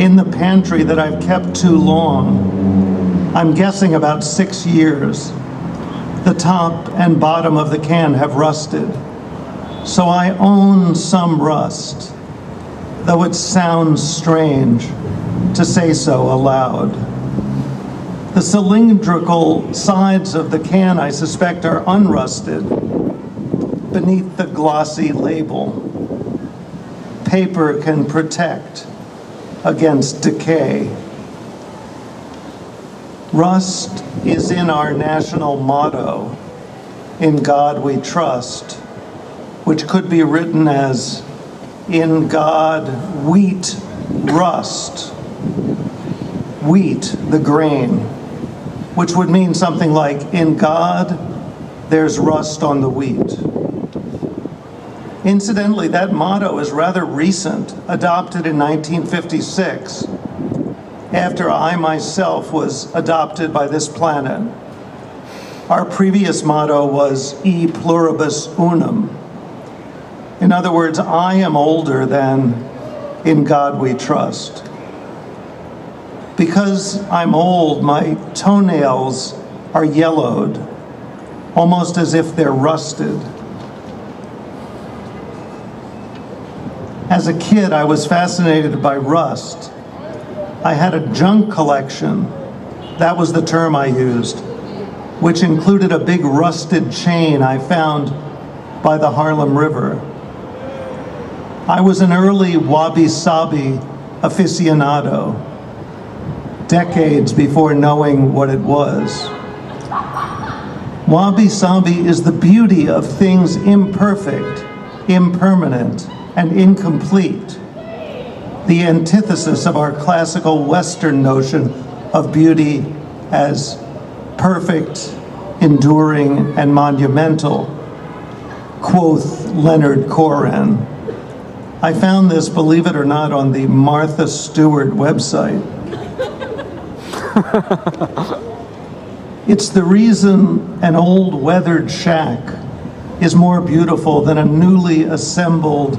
in the pantry that I've kept too long. I'm guessing about 6 years. The top and bottom of the can have rusted. So I own some rust, though it sounds strange to say so aloud. The cylindrical sides of the can, I suspect, are unrusted beneath the glossy label. Paper can protect against decay. Rust is in our national motto, "In God We Trust," which could be written as, "In God wheat rust." Wheat, the grain, which would mean something like, "In God, there's rust on the wheat." Incidentally, that motto is rather recent, adopted in 1956, after I myself was adopted by this planet. Our previous motto was "E pluribus unum." In other words, I am older than "In God We Trust." Because I'm old, my toenails are yellowed, almost as if they're rusted. As a kid, I was fascinated by rust. I had a junk collection, that was the term I used, which included a big rusted chain I found by the Harlem River. I was an early wabi-sabi aficionado, decades before knowing what it was. Wabi-sabi is the beauty of things imperfect, impermanent, and incomplete, the antithesis of our classical Western notion of beauty as perfect, enduring, and monumental, quoth Leonard Cohen. I found this, believe it or not, on the Martha Stewart website. It's the reason an old weathered shack is more beautiful than a newly assembled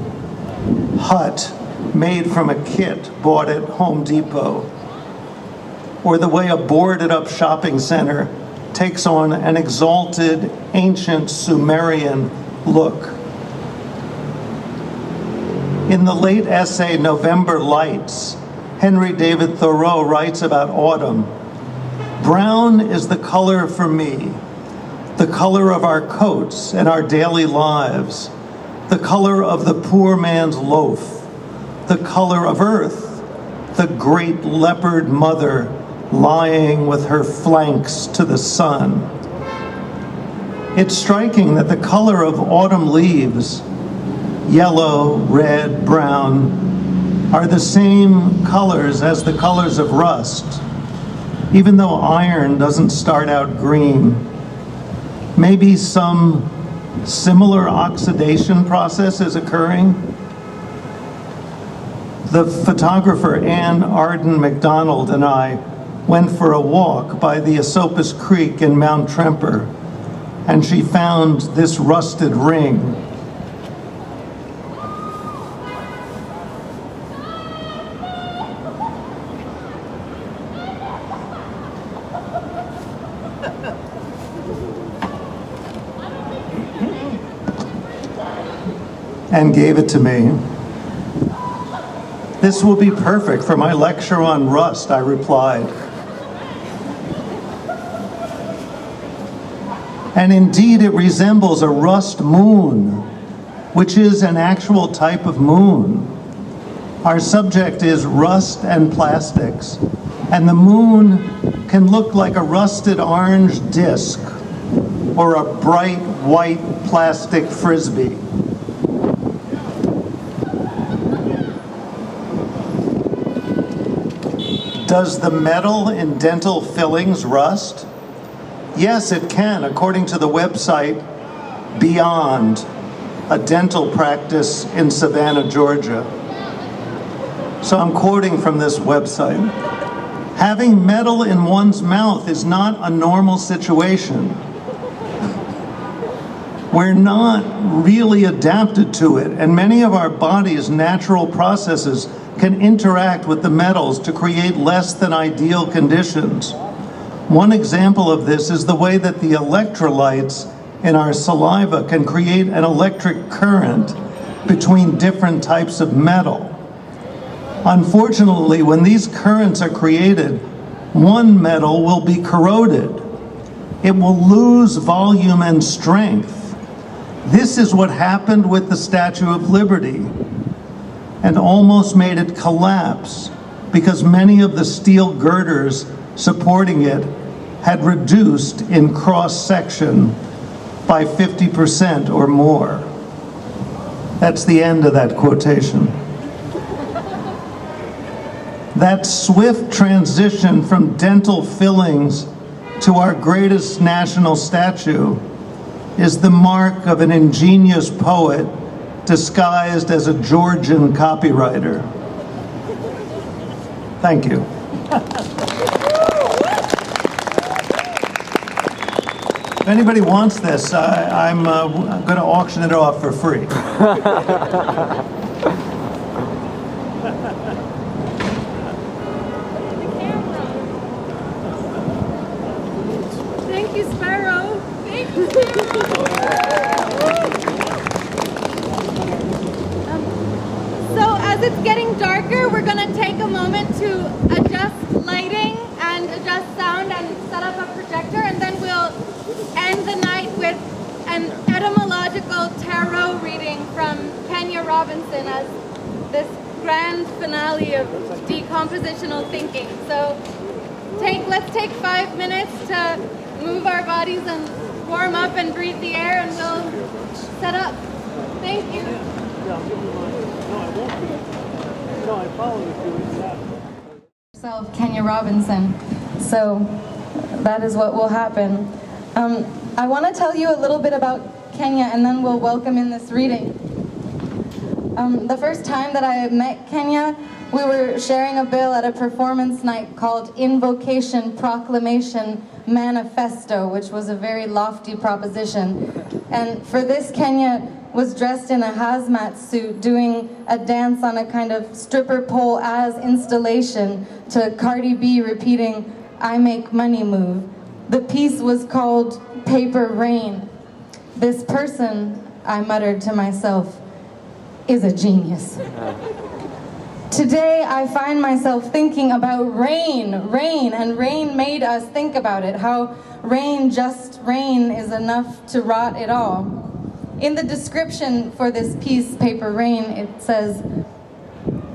hut made from a kit bought at Home Depot, or the way a boarded up shopping center takes on an exalted ancient Sumerian look. In the late essay November Lights, Henry David Thoreau writes about autumn. "Brown is the color for me, the color of our coats and our daily lives, the color of the poor man's loaf, the color of earth, the great leopard mother lying with her flanks to the sun." It's striking that the color of autumn leaves, yellow, red, brown, are the same colors as the colors of rust, even though iron doesn't start out green. Maybe some similar oxidation process is occurring. The photographer Ann Arden McDonald and I went for a walk by the Esopus Creek in Mount Tremper, and she found this rusted ring. And gave it to me. "This will be perfect for my lecture on rust," I replied. And indeed, it resembles a rust moon, which is an actual type of moon. Our subject is rust and plastics, and the moon can look like a rusted orange disc or a bright white plastic frisbee. Does the metal in dental fillings rust? Yes, it can, according to the website Beyond, a dental practice in Savannah, Georgia. So I'm quoting from this website. Having metal in one's mouth is not a normal situation. We're not really adapted to it, and many of our body's natural processes can interact with the metals to create less than ideal conditions. One example of this is the way that the electrolytes in our saliva can create an electric current between different types of metal. Unfortunately, when these currents are created, one metal will be corroded. It will lose volume and strength. This is what happened with the Statue of Liberty and almost made it collapse because many of the steel girders supporting it had reduced in cross-section by 50% or more. That's the end of that quotation. That swift transition from dental fillings to our greatest national statue is the mark of an ingenious poet disguised as a Georgian copywriter. Thank you. If anybody wants this, I'm going to auction it off for free. Thank you, Sparrow. Thank you. So as it's getting darker, we're going to take a moment to adjust lighting and adjust sound and set up a projector, and then we'll end the night with an etymological tarot reading from Kenya Robinson as this grand finale of decompositional thinking. So let's take 5 minutes to move our bodies and warm up and breathe the air, and we'll set up. Thank you. Self, Kenya Robinson. So that is what will happen. I want to tell you a little bit about Kenya, and then we'll welcome in this reading. The first time that I met Kenya, we were sharing a bill at a performance night called Invocation, Proclamation, Manifesto, which was a very lofty proposition. And for this, Kenya was dressed in a hazmat suit doing a dance on a kind of stripper pole as installation to Cardi B repeating, "I make money" move. The piece was called Paper Rain. This person, I muttered to myself, is a genius. Today, I find myself thinking about rain, and rain made us think about it, how just rain is enough to rot it all. In the description for this piece, Paper Rain, it says,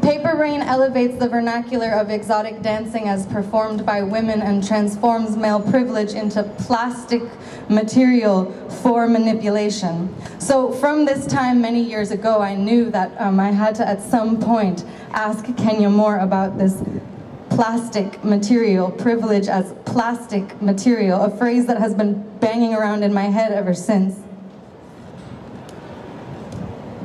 Paper Rain elevates the vernacular of exotic dancing as performed by women and transforms male privilege into plastic material for manipulation. So from this time many years ago, I knew that I had to at some point ask Kenya more about this plastic material, privilege as plastic material, a phrase that has been banging around in my head ever since.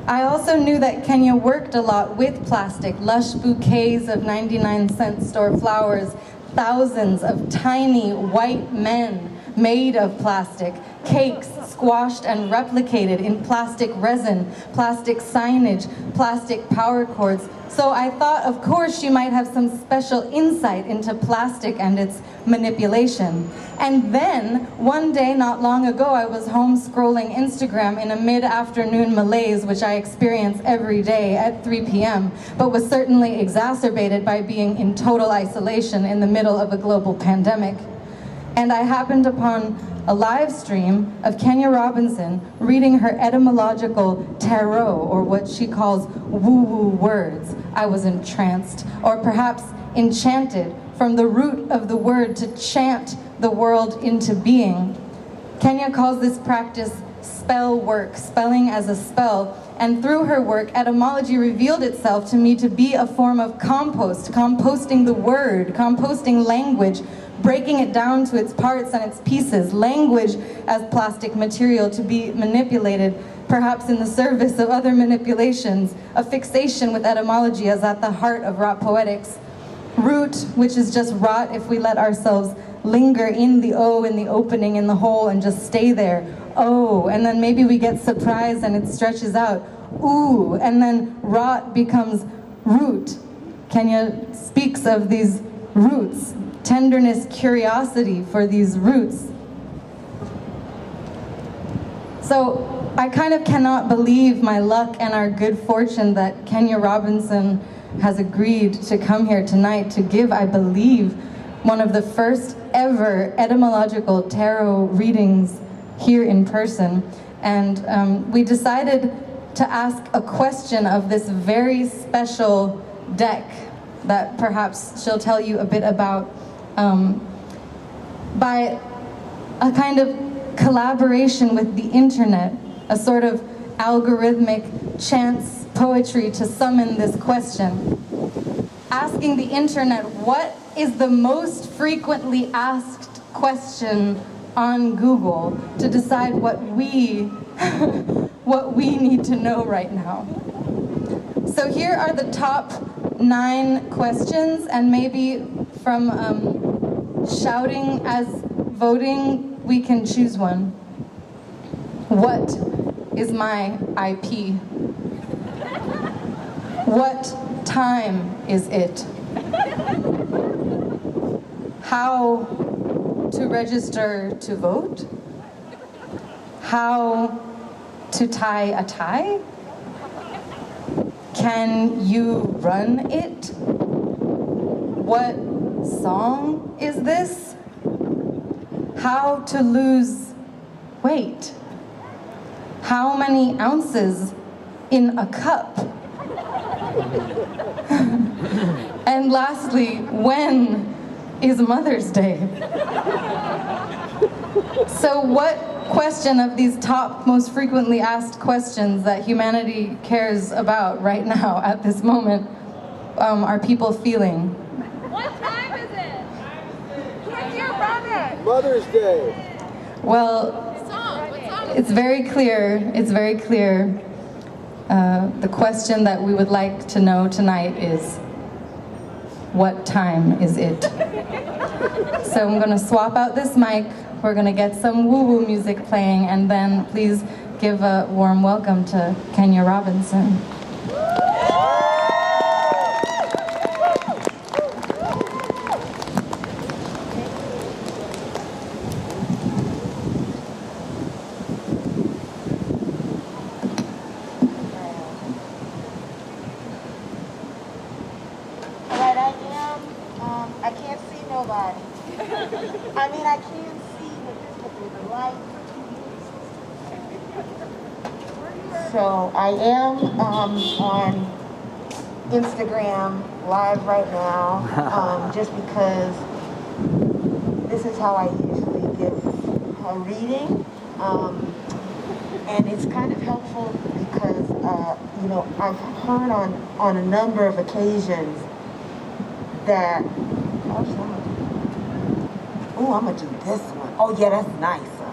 I also knew that Kenya worked a lot with plastic, lush bouquets of 99-cent store flowers, thousands of tiny white men made of plastic, cakes squashed and replicated in plastic resin, plastic signage, plastic power cords. So I thought, of course, she might have some special insight into plastic and its manipulation. And then, one day not long ago, I was home scrolling Instagram in a mid-afternoon malaise, which I experience every day at 3 p.m., but was certainly exacerbated by being in total isolation in the middle of a global pandemic. And I happened upon a live stream of Kenya Robinson reading her etymological tarot, or what she calls woo-woo words. I was entranced, or perhaps enchanted, from the root of the word to chant the world into being. Kenya calls this practice spell work, spelling as a spell, and through her work, etymology revealed itself to me to be a form of compost, composting the word, composting language, breaking it down to its parts and its pieces, language as plastic material to be manipulated, perhaps in the service of other manipulations. A fixation with etymology is at the heart of rot poetics. Root, which is just rot if we let ourselves linger in the O, in the opening, in the hole, and just stay there. Oh, and then maybe we get surprised and it stretches out. Ooh, and then rot becomes root. Kenya speaks of these roots, tenderness, curiosity for these roots. So I kind of cannot believe my luck and our good fortune that Kenya Robinson has agreed to come here tonight to give, I believe, one of the first ever etymological tarot readings here in person. And we decided to ask a question of this very special deck that perhaps she'll tell you a bit about, by a kind of collaboration with the internet, a sort of algorithmic chance poetry to summon this question. Asking the internet, what is the most frequently asked question on Google, to decide what we what we need to know right now. So here are the top 9 questions, and maybe from shouting as voting, we can choose one. What is my IP? What time is it? How to register to vote? How to tie a tie? Can you run it? What song is this? How to lose weight? How many ounces in a cup? And lastly, when is Mother's Day? So what question of these top most frequently asked questions that humanity cares about right now at this moment are people feeling? What time is it? Where's your brother? Mother's Day. Well, it's very clear, the question that we would like to know tonight is, what time is it? So I'm gonna swap out this mic, we're gonna get some woo-woo music playing, and then please give a warm welcome to Kenya Robinson. I can't see nobody. I mean, I can see with this, but there's a light. So I am on Instagram live right now, just because this is how I usually give a reading. And it's kind of helpful because, you know, I've heard on a number of occasions that, oh, I'm gonna do this one. Oh yeah, that's nicer.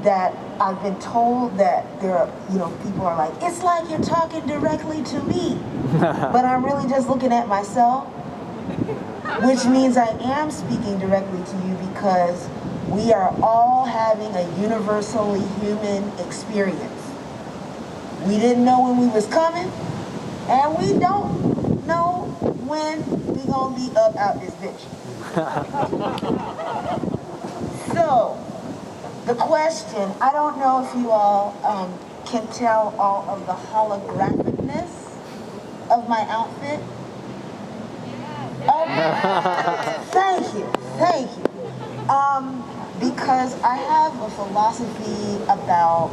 That I've been told that there are, you know, people are like, it's like you're talking directly to me, but I'm really just looking at myself, which means I am speaking directly to you because we are all having a universally human experience. We didn't know when we was coming, and we don't know when we gonna be up out this bitch. So, the question, I don't know if you all can tell all of the holographicness of my outfit. Thank you. Because I have a philosophy about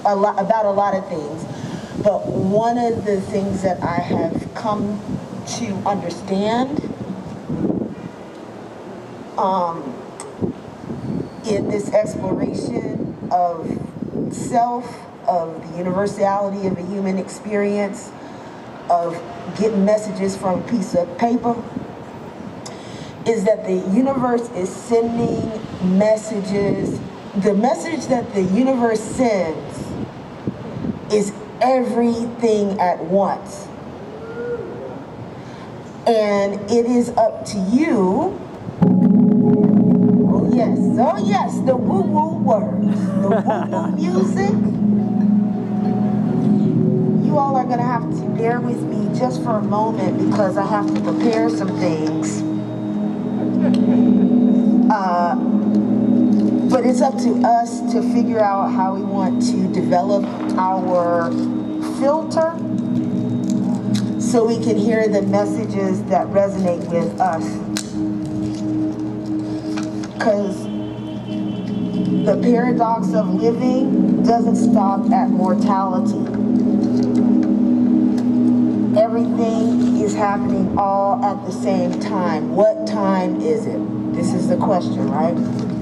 a lot of things, but one of the things that I have come to understand in this exploration of self, of the universality of a human experience, of getting messages from a piece of paper, is that the universe is sending messages. The message that the universe sends is everything at once. And it is up to you. Oh yes, the woo-woo words, the woo-woo music. You all are gonna have to bear with me just for a moment because I have to prepare some things. But it's up to us to figure out how we want to develop our filter so we can hear the messages that resonate with us. Because the paradox of living doesn't stop at mortality. Everything is happening all at the same time. What time is it? This is the question, right?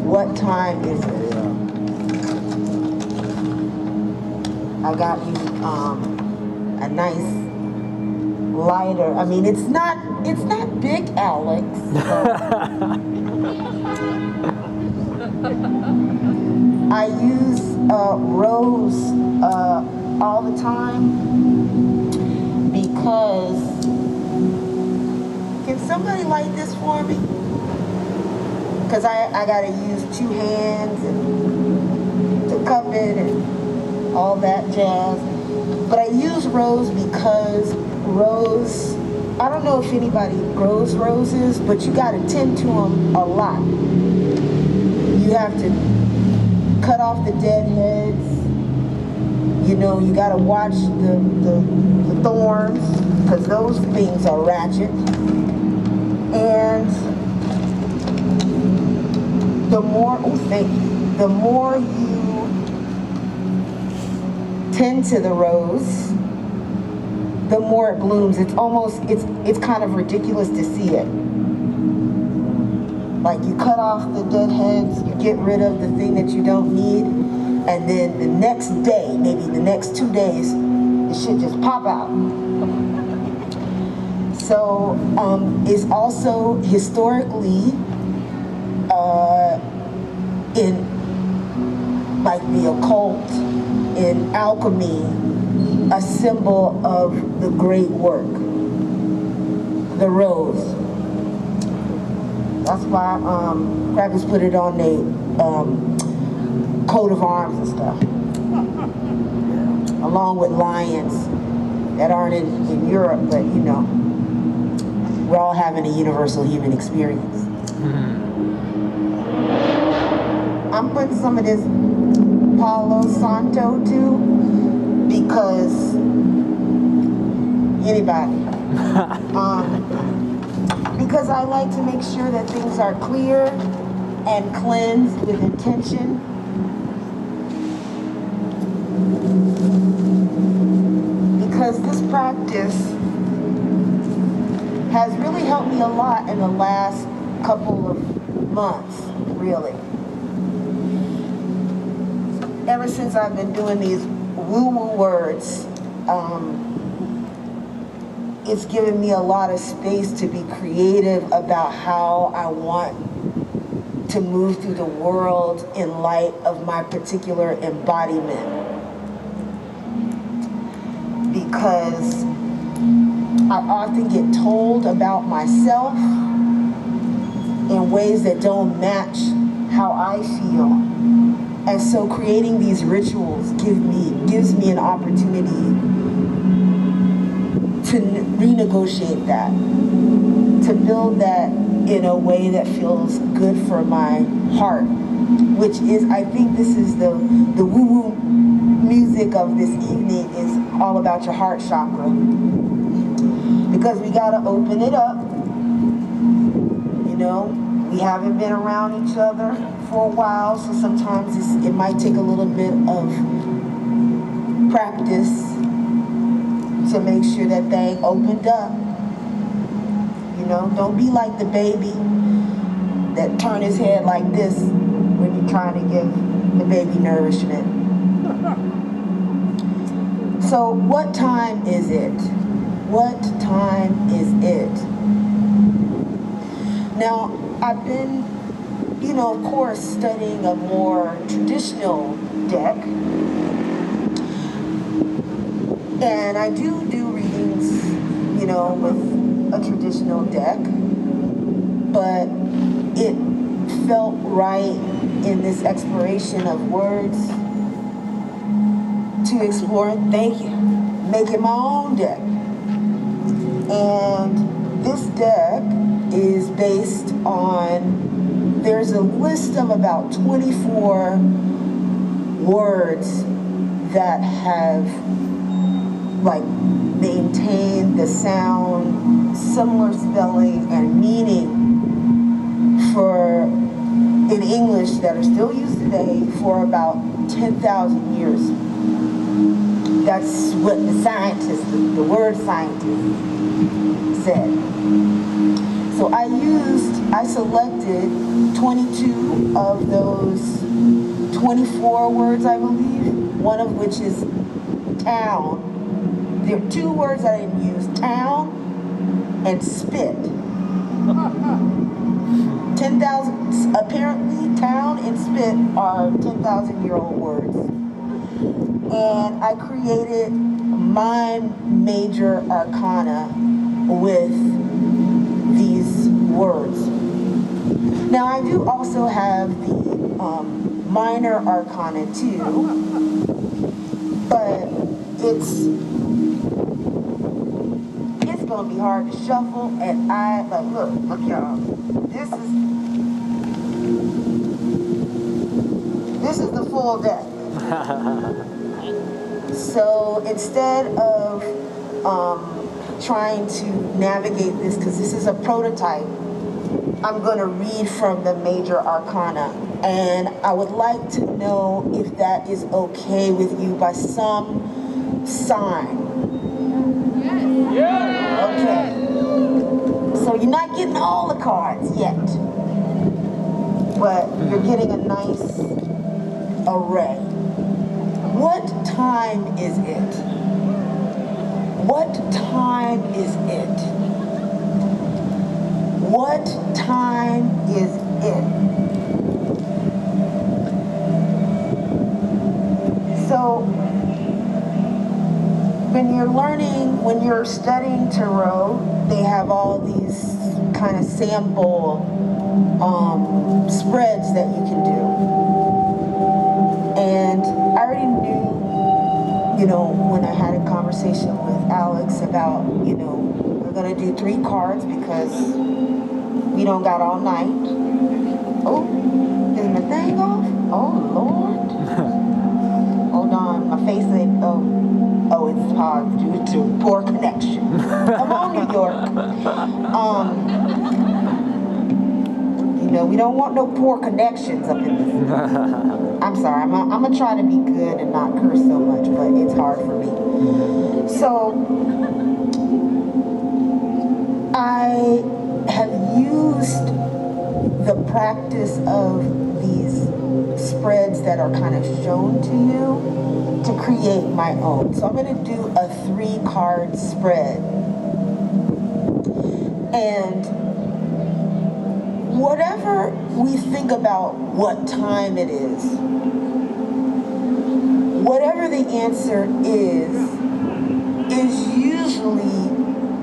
What time is it? I got you a nice lighter. I mean, it's not big, Alex. I use rose all the time because, can somebody light this for me? Because I gotta use 2 hands and to cup it and all that jazz. But I use rose because rose, I don't know if anybody grows roses, but you gotta tend to them a lot. You have to cut off the dead heads. You know, you gotta watch the thorns, because those things are ratchet. And the more you tend to the rose, the more it blooms. It's kind of ridiculous to see it. Like you cut off the dead heads, you get rid of the thing that you don't need, and then the next day, maybe the next 2 days, the shit just pop out. So it's also historically in like the occult, in alchemy, a symbol of the great work, the rose. That's why crackers put it on their coat of arms and stuff, along with lions that aren't in Europe, but you know, we're all having a universal human experience. I'm putting some of this Palo Santo too, because anybody. Because I like to make sure that things are clear and cleansed with intention. Because this practice has really helped me a lot in the last couple of months, really. Ever since I've been doing these woo-woo words, it's given me a lot of space to be creative about how I want to move through the world in light of my particular embodiment. Because I often get told about myself in ways that don't match how I feel. And so creating these rituals gives me an opportunity to renegotiate that, to build that in a way that feels good for my heart, which is, I think this is the woo-woo music of this evening is all about your heart chakra. Because we gotta open it up, you know? We haven't been around each other for a while, so sometimes it might take a little bit of practice to make sure that thing opened up. You know, don't be like the baby that turn his head like this when you're trying to give the baby nourishment. So what time is it? What time is it? Now, I've been, of course, studying a more traditional deck. And I do readings, with a traditional deck. But it felt right in this exploration of words to explore, thank you, making my own deck. And this deck is based on, there's a list of about 24 words that have maintained the sound, similar spelling, and meaning in English that are still used today for about 10,000 years. That's what the scientists, the word scientist, said. So I selected 22 of those 24 words, I believe, one of which is town. There are two words I didn't use, town and spit. 10,000, apparently town and spit are 10,000-year-old words. And I created my major arcana with these words. Now I do also have the minor arcana too, but it's gonna be hard to shuffle, and look y'all, this is the full deck. So instead of trying to navigate this, because this is a prototype, I'm gonna read from the major arcana, and I would like to know if that is okay with you by some sign. Okay. So you're not getting all the cards yet, but you're getting a nice array. What time is it? What time is it? What time is it? So when you're studying tarot, they have all these kind of sample spreads that you can do. And I already knew, when I had a conversation with Alex about, we're gonna do 3 cards because we don't got all night. Oh, is my thing off? Oh, Lord. Hold on, my face ain't, oh, it's paused due to poor connection. Come on, New York. We don't want no poor connections up in this. I'm sorry, I'm gonna try to be good and not curse so much, but it's hard for me. So, I have used the practice of these spreads that are kind of shown to you to create my own. So I'm going to do a 3-card spread. And whatever we think about what time it is, whatever the answer is usually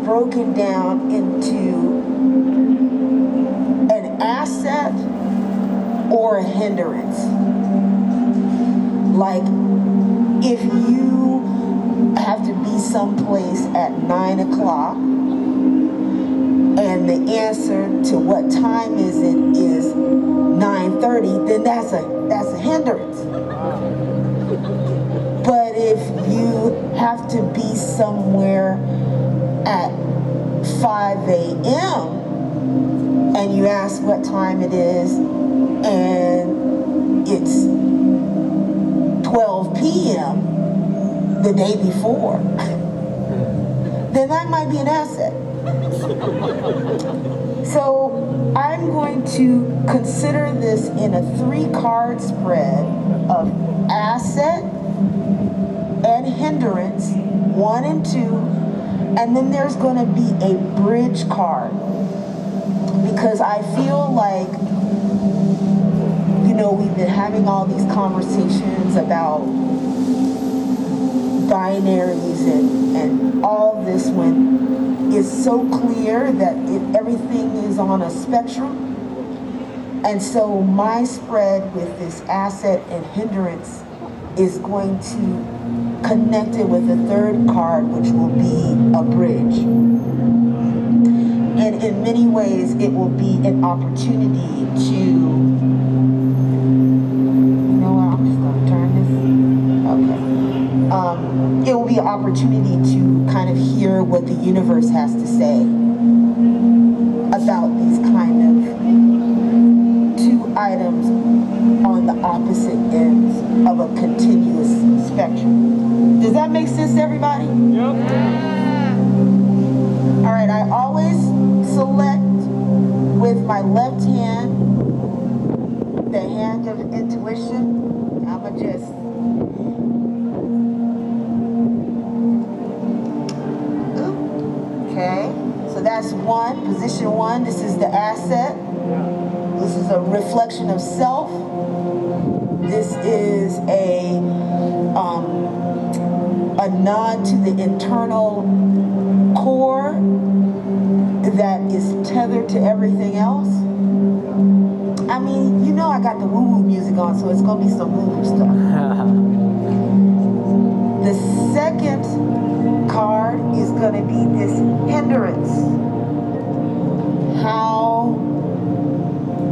broken down into an asset or a hindrance. Like, if you have to be someplace at 9 o'clock and the answer to what time is it is 9:30, then that's a hindrance. But if you have to be somewhere at 5 a.m. and you ask what time it is and it's 12 p.m. the day before, then that might be an asset. So I'm going to consider this in a 3-card spread of asset and hindrance, 1 and 2, and then there's going to be a bridge card. because I feel like, you know, we've been having all these conversations about binaries and all this, when it's so clear that everything is on a spectrum. And so my spread with this asset and hindrance is going to connect it with the third card, which will be a bridge. And in many ways, it will be an opportunity to, you know what, I'm just gonna turn this, okay. It will be an opportunity to kind of hear what the universe has to say about these kind of two items on the opposite ends of a continuous spectrum. Does that make sense to everybody? Yep. All right, I always select with my left hand, the hand of intuition. I'ma just okay, so that's one, position one. This is the asset. This is a reflection of self. This is a nod to the internal core that is tethered to everything else. I mean, you know I got the woo-woo music on, so it's gonna be some woo-woo stuff. The second card is gonna be this hindrance. How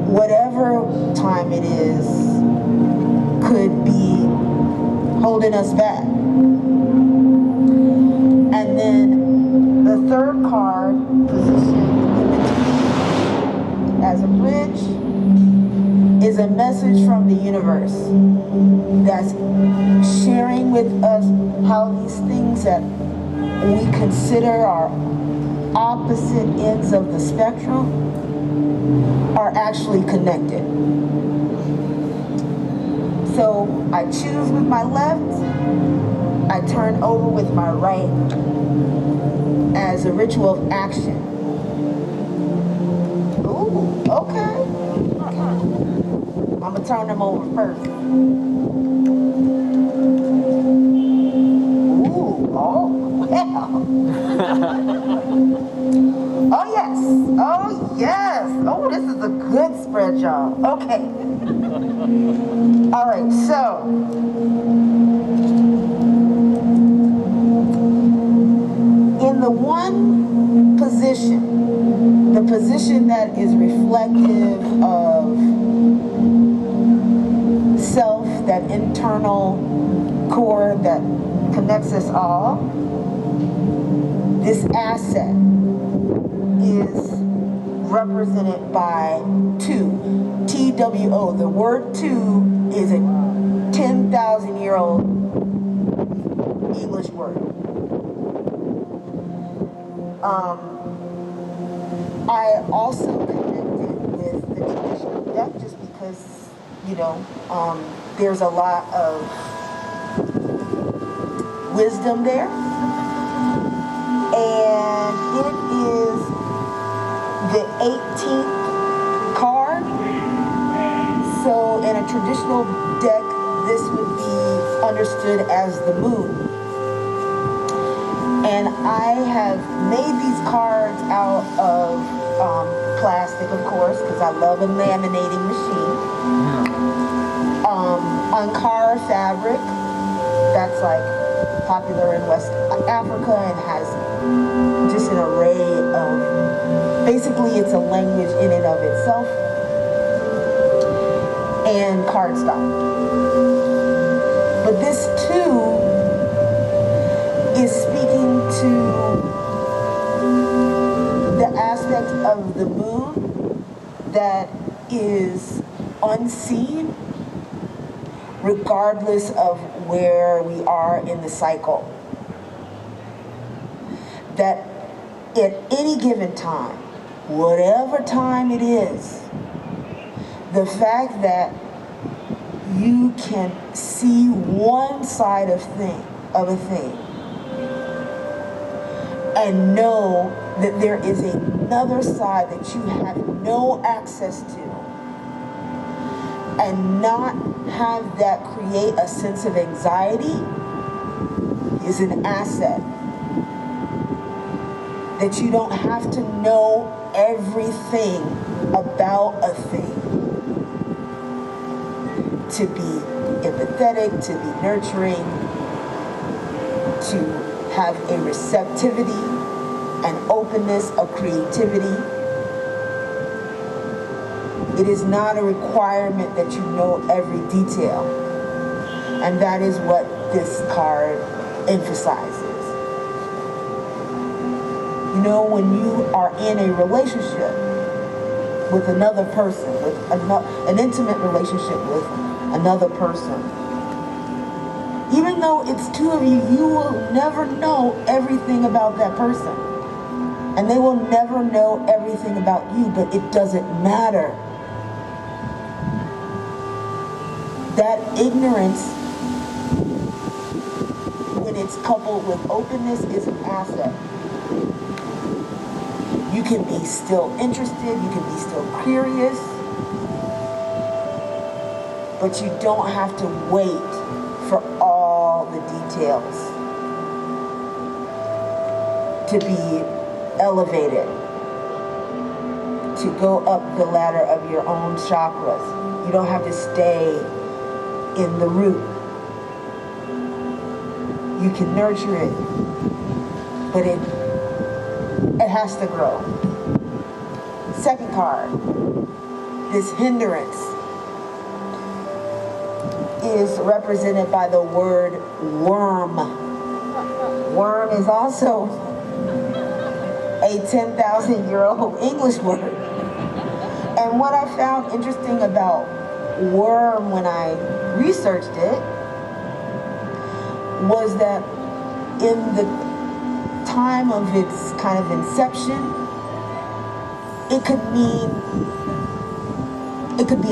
whatever time it is could be holding us back. And then the third card, positioned in between as a bridge, is a message from the universe that's sharing with us how these things that we consider are opposite ends of the spectrum are actually connected. So I choose with my left, I turn over with my right as a ritual of action. Ooh, okay. I'm gonna turn them over first. Ooh, oh, well. Oh yes, oh yes. Oh, this is a good spread, y'all. Okay. All right, so in the one position, the position that is reflective of self, that internal core that connects us all, this asset is represented by two, T-W-O. The word two is a 10,000-year-old English word. I also connected with the traditional deck just because, you know, there's a lot of wisdom there. And it is the 18th card. So in a traditional deck, this would be understood as the moon. And I have made these cards out of plastic, of course, because I love a laminating machine. On car fabric, that's like popular in West Africa and has just an array of, basically it's a language in and of itself, and cardstock. But this too is speaking to the aspect of the moon that is unseen regardless of where we are in the cycle. That at any given time, whatever time it is, the fact that you can see one side of a thing and know that there is a another side that you have no access to, and not have that create a sense of anxiety is an asset. That you don't have to know everything about a thing to be empathetic, to be nurturing, to have a receptivity, an openness, a creativity. It is not a requirement that you know every detail. And that is what this card emphasizes. You know, when you are in a relationship with another person, with an intimate relationship with another person, even though it's two of you, you will never know everything about that person. And they will never know everything about you, but it doesn't matter. That ignorance, when it's coupled with openness, is an asset. You can be still interested, you can be still curious, but you don't have to wait for all the details to be elevated, to go up the ladder of your own chakras. You don't have to stay in the root. You can nurture it, but it has to grow. Second card, this hindrance is represented by the word worm. Worm is also a 10,000-year-old English word. And what I found interesting about worm when I researched it was that in the time of its kind of inception, it could be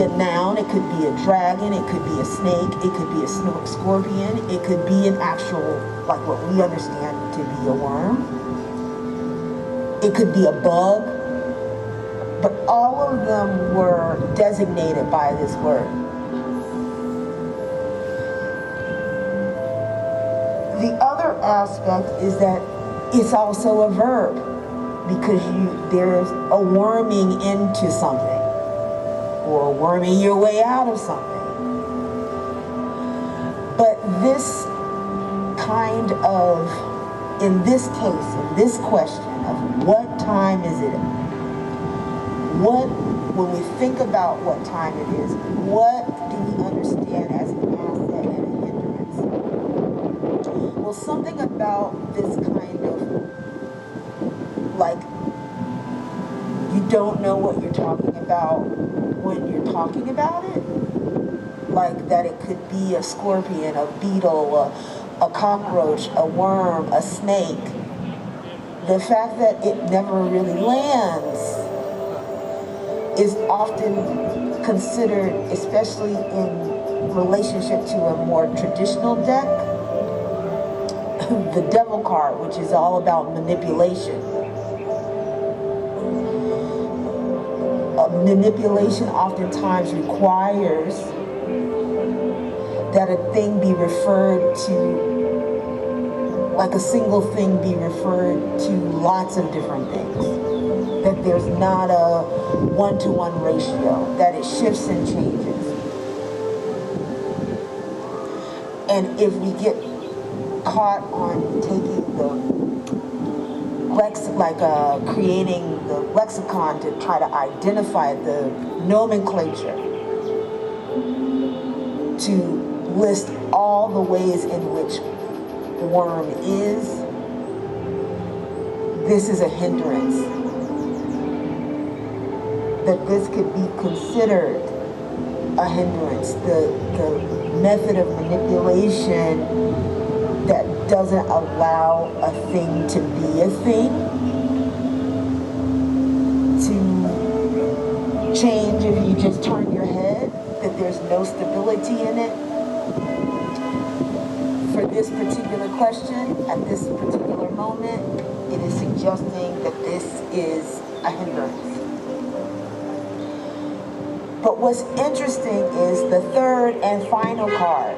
a noun, it could be a dragon, it could be a snake, it could be a scorpion, it could be an actual, like what we understand to be a worm. It could be a bug, but all of them were designated by this word. The other aspect is that it's also a verb, because there's a worming into something, or worming your way out of something. But this kind of, in this case, in this question of what time is it? When we think about what time it is, what do we understand as an asset and a hindrance? Well, something about this kind of, like, you don't know what you're talking about when you're talking about it. Like that it could be a scorpion, a beetle, a cockroach, a worm, a snake. The fact that it never really lands is often considered, especially in relationship to a more traditional deck, the devil card, which is all about manipulation. Manipulation oftentimes requires that a thing be referred to, like a single thing be referred to lots of different things. That there's not a one-to-one ratio, that it shifts and changes. And if we get caught on taking creating the lexicon to try to identify the nomenclature, to list all the ways in which worm is, this is a hindrance. That this could be considered a hindrance, the method of manipulation that doesn't allow a thing to be a thing, to change if you just turn your head, that there's no stability in it. For this particular question, at this particular moment, it is suggesting that this is a hindrance. But what's interesting is the third and final card,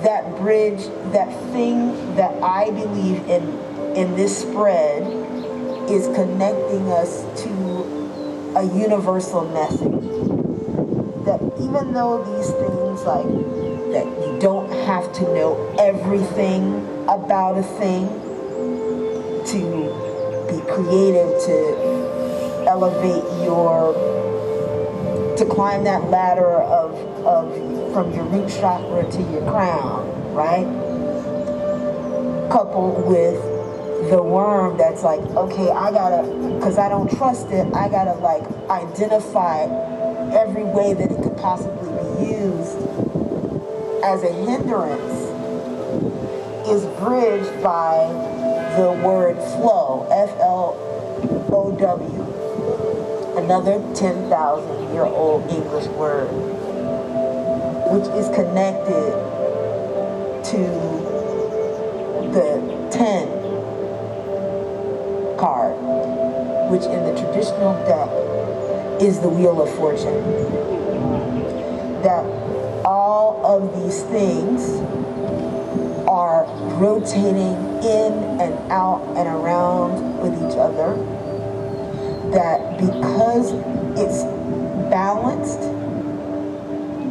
that bridge, that thing that I believe in this spread is connecting us to a universal message. That even though these things, like, that you don't have to know everything about a thing to be creative, to elevate to climb that ladder of from your root chakra to your crown, right? Coupled with the worm that's like, okay, I gotta, because I don't trust it, I gotta like identify every way that it could possibly be used as a hindrance, is bridged by the word flow, F-L-O-W, another 10,000-year-old English word, which is connected to the 10 card, which in the traditional deck is the Wheel of Fortune. That all of these things are rotating in and out and around with each other, that because it's balanced,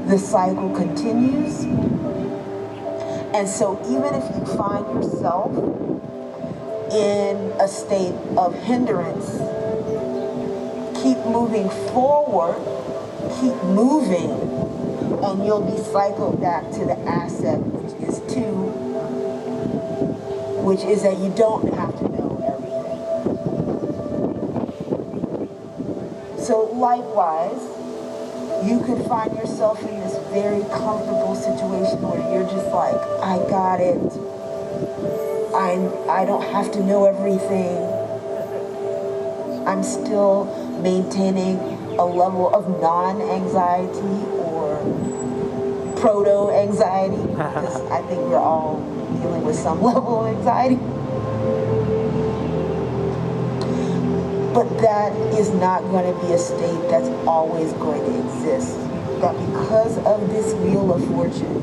the cycle continues. And so even if you find yourself in a state of hindrance, keep moving forward, keep moving, and you'll be cycled back to the asset, which is 2, which is that you don't have to know everything. So likewise, you could find yourself in this very comfortable situation where you're just like, I got it. I don't have to know everything. I'm still maintaining a level of non-anxiety or proto-anxiety, because I think we're all dealing with some level of anxiety. But that is not going to be a state that's always going to exist. That because of this Wheel of Fortune,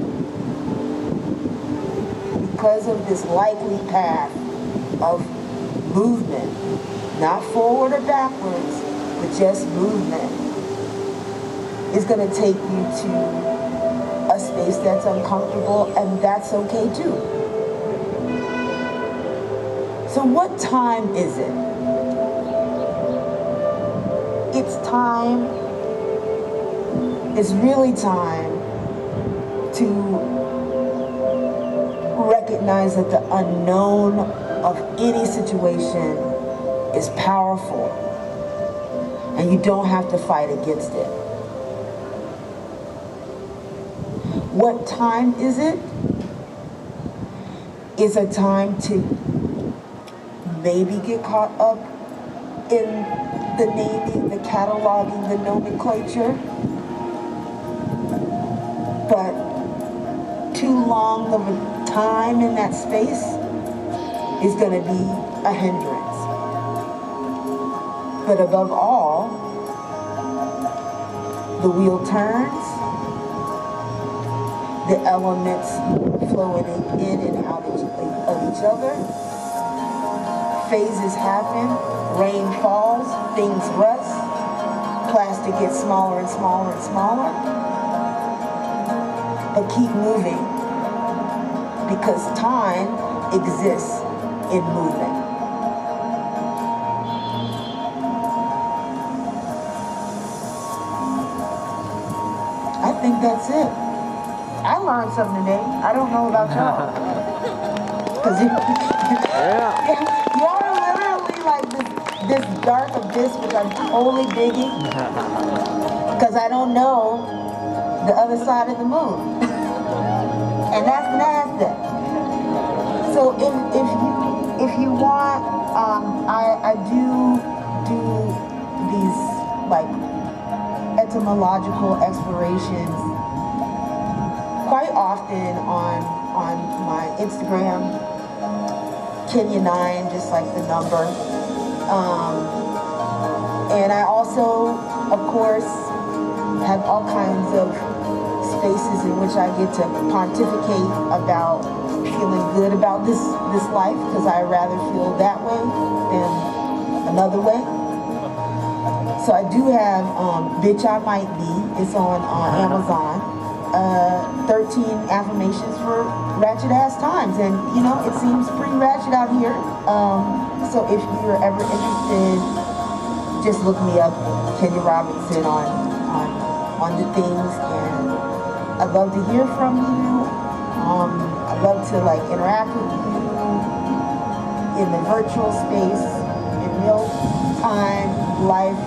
because of this likely path of movement, not forward or backwards, but just movement, is going to take you to a space that's uncomfortable, and that's okay too. So what time is it? It's time, it's really time to recognize that the unknown of any situation is powerful, and you don't have to fight against it. What time is it? It's a time to maybe get caught up in the naming, the cataloging, the nomenclature, but too long of a time in that space is going to be a hindrance. But above all, the wheel turns, the elements flowing in and out of each other, phases happen, rain falls, things rust, plastic gets smaller and smaller and smaller, but keep moving, because time exists in movement. I think that's it. I learned something today. I don't know about y'all. Because y'all are literally like this dark abyss, which I'm totally digging. Because I don't know the other side of the moon. And that's NASDAQ. So if you want, I do these like etymological explorations quite often on my Instagram, Kenya9, just like the number. And I also, of course, have all kinds of spaces in which I get to pontificate about feeling good about this life, because I rather feel that way than another way. So I do have Bitch I Might Be. It's on Amazon. 13 affirmations for ratchet ass times, and you know it seems pretty ratchet out here. So if you're ever interested, just look me up, Kenya Robinson, on the things, and I'd love to hear from you. I'd love to like interact with you in the virtual space, in real time life.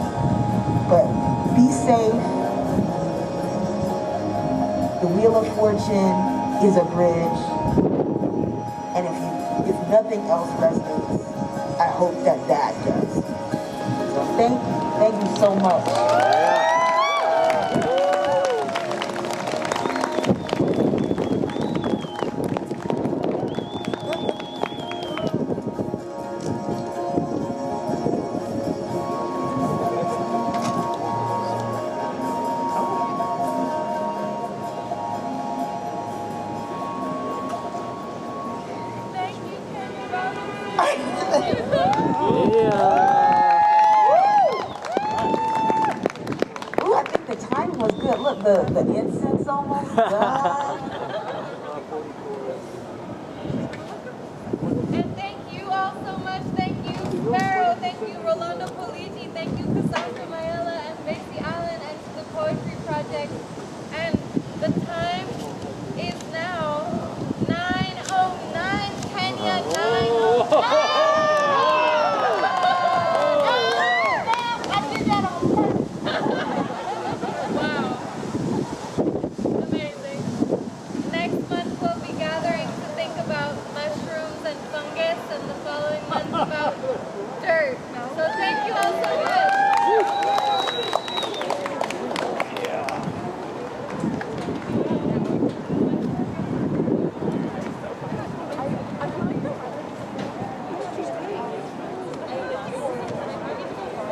But be safe. The Wheel of Fortune is a bridge, and if nothing else resonates, I hope that does. So thank you so much. Ooh, I think the timing was good. Look, the incense almost done. And thank you all so much. Thank you, Sparrow. Thank you, Rolando Politi. Thank you, Cassandra, Mayela, and Basie Island, and to the Poetry Project.